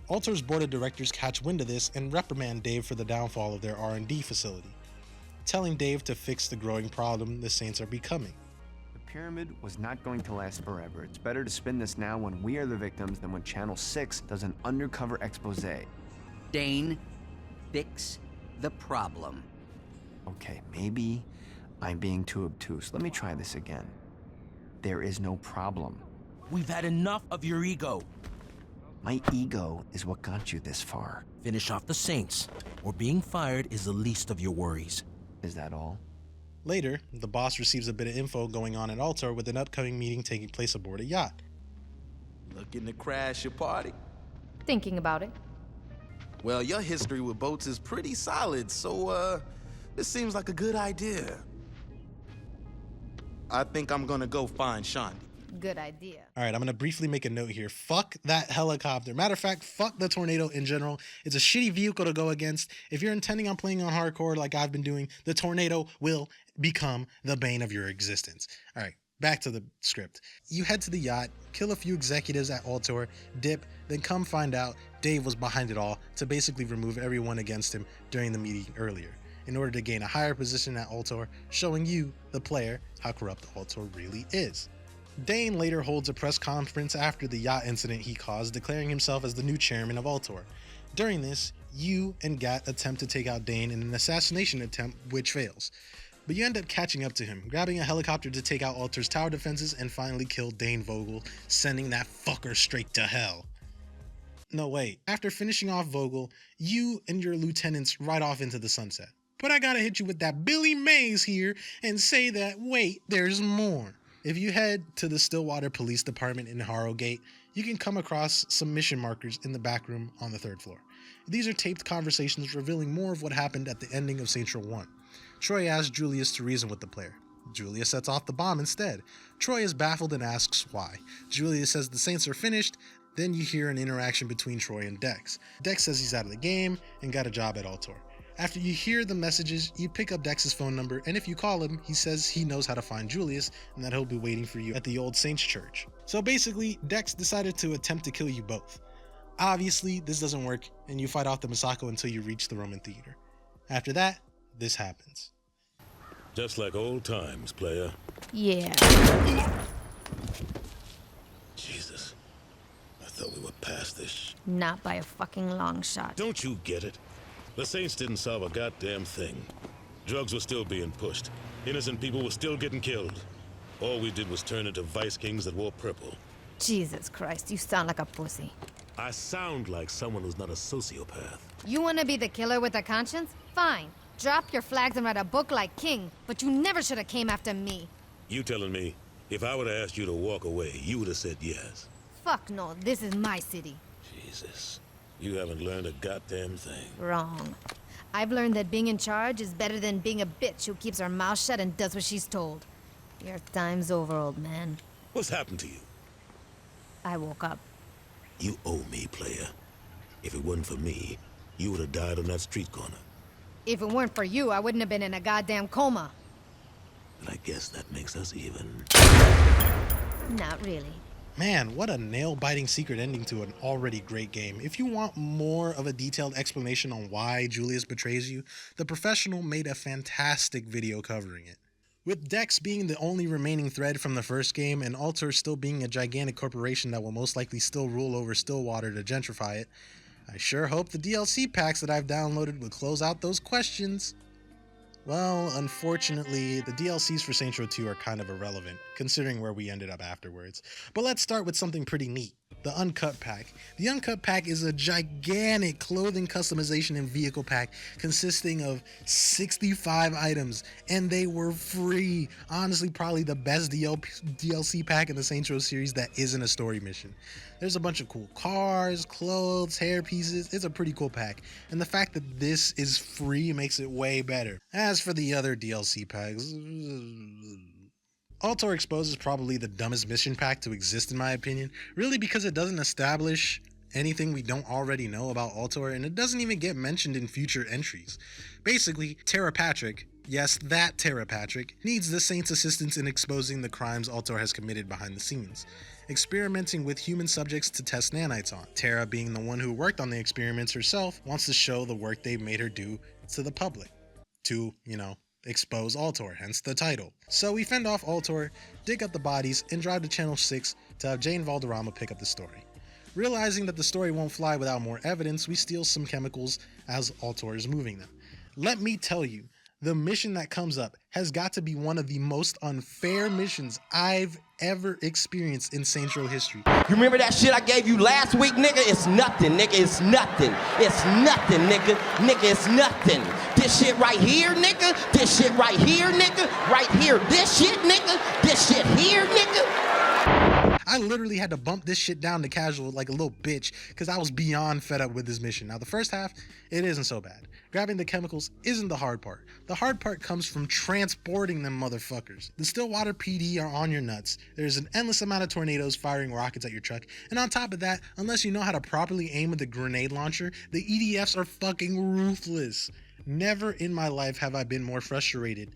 Speaker 3: Ultor's board of directors catch wind of this and reprimand Dave for the downfall of their R&D facility, telling Dave to fix the growing problem the Saints are becoming.
Speaker 2: The pyramid was not going to last forever. It's better to spin this now when we are the victims than when Channel 6 does an undercover expose.
Speaker 7: Dane, fix the problem.
Speaker 2: Okay, maybe I'm being too obtuse. Let me try this again. There is no problem.
Speaker 4: We've had enough of your ego.
Speaker 2: My ego is what got you this far.
Speaker 4: Finish off the Saints, or being fired is the least of your worries.
Speaker 2: Is that all?
Speaker 3: Later, the boss receives a bit of info going on at Ultor with an upcoming meeting taking place aboard a yacht.
Speaker 19: Looking to crash your party?
Speaker 1: Thinking about it.
Speaker 19: Well, your history with boats is pretty solid, so, this seems like a good idea. I think I'm gonna go find Samedi.
Speaker 1: Good idea.
Speaker 3: All right, I'm going to briefly make a note here. Fuck that helicopter. Matter of fact, fuck the Tornado in general. It's a shitty vehicle to go against. If you're intending on playing on hardcore like I've been doing, the Tornado will become the bane of your existence. All right, back to the script. You head to the yacht, kill a few executives at Ultor, dip, then come find out Dave was behind it all to basically remove everyone against him during the meeting earlier, in order to gain a higher position at Ultor, showing you, the player, how corrupt Ultor really is. Dane later holds a press conference after the yacht incident he caused, declaring himself as the new chairman of Ultor. During this, you and Gat attempt to take out Dane in an assassination attempt, which fails. But you end up catching up to him, grabbing a helicopter to take out Ultor's tower defenses and finally kill Dane Vogel, sending that fucker straight to hell. No, wait. After finishing off Vogel, you and your lieutenants ride off into the sunset. But I gotta hit you with that Billy Mays here and say that, wait, there's more. If you head to the Stillwater Police Department in Harrogate, you can come across some mission markers in the back room on the 3rd floor. These are taped conversations revealing more of what happened at the ending of Saints Row 1. Troy asks Julius to reason with the player. Julius sets off the bomb instead. Troy is baffled and asks why. Julius says the Saints are finished. Then you hear an interaction between Troy and Dex. Dex says he's out of the game and got a job at Ultor. After you hear the messages, you pick up Dex's phone number, and if you call him, he says he knows how to find Julius and that he'll be waiting for you at the old Saints church. So basically, Dex decided to attempt to kill you both. Obviously, this doesn't work, and you fight off the Misako until you reach the Roman theater. After that, this happens.
Speaker 8: Just like old times, player.
Speaker 1: Yeah.
Speaker 8: Jesus. I thought we were past this.
Speaker 1: Not by a fucking long shot.
Speaker 8: Don't you get it? The Saints didn't solve a goddamn thing. Drugs were still being pushed. Innocent people were still getting killed. All we did was turn into vice kings that wore purple.
Speaker 1: Jesus Christ, you sound like a pussy.
Speaker 8: I sound like someone who's not a sociopath.
Speaker 1: You wanna be the killer with a conscience? Fine. Drop your flags and write a book like King, but you never should have came after me.
Speaker 8: You telling me, if I would have asked you to walk away, you would have said yes?
Speaker 1: Fuck no, this is my city.
Speaker 8: Jesus. You haven't learned a goddamn thing.
Speaker 1: Wrong. I've learned that being in charge is better than being a bitch who keeps her mouth shut and does what she's told. Your time's over, old man.
Speaker 8: What's happened to you?
Speaker 1: I woke up.
Speaker 8: You owe me, player. If it wasn't for me, you would have died on that street corner.
Speaker 1: If it weren't for you, I wouldn't have been in a goddamn coma.
Speaker 8: And I guess that makes us even.
Speaker 1: Not really.
Speaker 3: Man, what a nail-biting secret ending to an already great game. If you want more of a detailed explanation on why Julius betrays you, The Professional made a fantastic video covering it. With Dex being the only remaining thread from the first game, and Ultor still being a gigantic corporation that will most likely still rule over Stillwater to gentrify it, I sure hope the DLC packs that I've downloaded will close out those questions. Well, unfortunately, the DLCs for Saints Row 2 are kind of irrelevant, considering where we ended up afterwards. But let's start with something pretty neat. The Uncut Pack. The Uncut Pack is a gigantic clothing customization and vehicle pack consisting of 65 items, and they were free. Honestly, probably the best DLC pack in the Saints Row series that isn't a story mission. There's a bunch of cool cars, clothes, hair pieces. It's a pretty cool pack, and the fact that this is free makes it way better. As for the other DLC packs, Ultor Exposed is probably the dumbest mission pack to exist in my opinion, really because it doesn't establish anything we don't already know about Ultor, and it doesn't even get mentioned in future entries. Basically, Tara Patrick, yes, that Tara Patrick, needs the Saints' assistance in exposing the crimes Ultor has committed behind the scenes, experimenting with human subjects to test nanites on. Tara, being the one who worked on the experiments herself, wants to show the work they made her do to the public. To, expose Ultor, hence the title. So we fend off Ultor, dig up the bodies, and drive to Channel 6 to have Jane Valderrama pick up the story. Realizing that the story won't fly without more evidence, we steal some chemicals as Ultor is moving them. Let me tell you, the mission that comes up has got to be one of the most unfair missions I've ever experienced in Saints Row history.
Speaker 9: You remember that shit I gave you last week, nigga? It's nothing, nigga. It's nothing. It's nothing, nigga. Nigga, it's nothing. This shit right here, nigga. This shit right here, nigga. Right here. This shit, nigga. This shit here, nigga.
Speaker 3: I literally had to bump this shit down to casual like a little bitch because I was beyond fed up with this mission. Now the first half, it isn't so bad. Grabbing the chemicals isn't the hard part. The hard part comes from transporting them motherfuckers. The Stillwater PD are on your nuts. There's an endless amount of tornadoes firing rockets at your truck. And on top of that, unless you know how to properly aim with the grenade launcher, the EDFs are fucking ruthless. Never in my life have I been more frustrated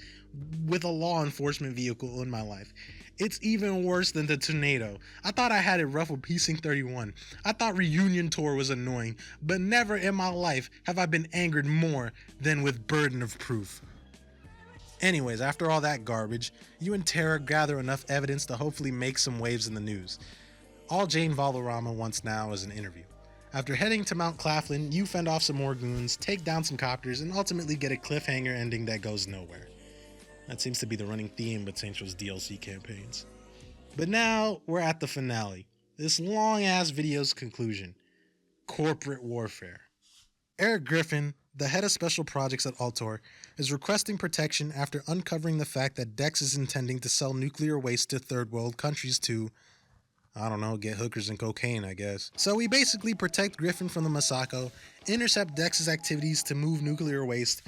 Speaker 3: with a law enforcement vehicle in my life. It's even worse than the tornado. I thought I had it rough with Precinct 31. I thought Reunion Tour was annoying, but never in my life have I been angered more than with Burden of Proof. Anyways, after all that garbage, you and Tara gather enough evidence to hopefully make some waves in the news. All Jane Valderrama wants now is an interview. After heading to Mount Claflin, you fend off some more goons, take down some copters, and ultimately get a cliffhanger ending that goes nowhere. That seems to be the running theme with Saints Row's DLC campaigns. But now we're at the finale. This long-ass video's conclusion. Corporate warfare. Eric Griffin, the head of special projects at Ultor, is requesting protection after uncovering the fact that Dex is intending to sell nuclear waste to third world countries to I don't know, get hookers and cocaine, I guess. So we basically protect Griffin from the Masako, intercept Dex's activities to move nuclear waste,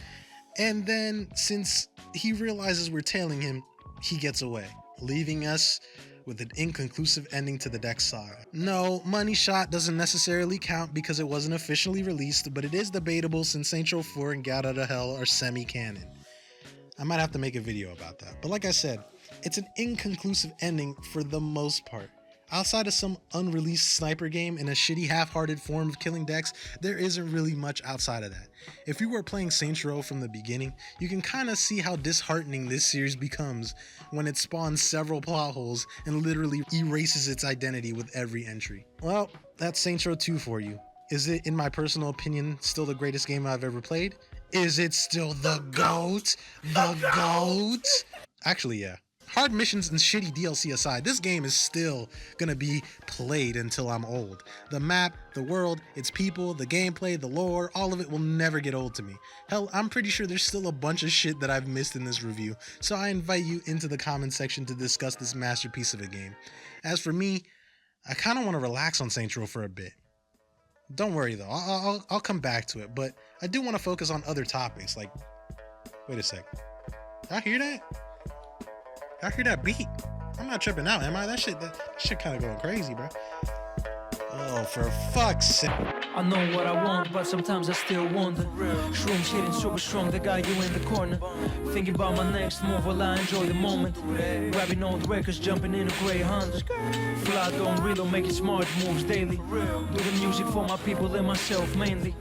Speaker 3: and then, since he realizes we're tailing him, he gets away, leaving us with an inconclusive ending to the Dex saga. No, Money Shot doesn't necessarily count because it wasn't officially released, but it is debatable since Saints Row 4 and Gat Out of Hell are semi-canon. I might have to make a video about that. But like I said, it's an inconclusive ending for the most part. Outside of some unreleased sniper game and a shitty half-hearted form of killing Dex, there isn't really much outside of that. If you were playing Saints Row from the beginning, you can kind of see how disheartening this series becomes when it spawns several plot holes and literally erases its identity with every entry. Well, that's Saints Row 2 for you. Is it, in my personal opinion, still the greatest game I've ever played? Is it still the GOAT? The GOAT? Actually, yeah. Hard missions and shitty DLC aside, this game is still gonna be played until I'm old. The map, the world, its people, the gameplay, the lore, all of it will never get old to me. Hell, I'm pretty sure there's still a bunch of shit that I've missed in this review, so I invite you into the comment section to discuss this masterpiece of a game. As for me, I kinda wanna relax on Saints Row for a bit. Don't worry though, I'll come back to it, but I do wanna focus on other topics, like, wait a sec. Y'all hear that? I hear that beat. I'm not tripping out, am I? That shit kind of going crazy, bro. Oh, for fuck's sake.
Speaker 13: I know what I want, but sometimes I still wonder. Shrooms hitting super strong, they got you in the corner. Thinking about my next move while I enjoy the moment. Grabbing old records, jumping in a grey Honda. Fly, don't reload, making smart moves daily. Do the music for my people and myself mainly.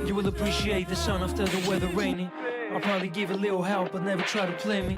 Speaker 13: You will appreciate the sun after the weather raining. I'll probably give a little help, but never try to play me.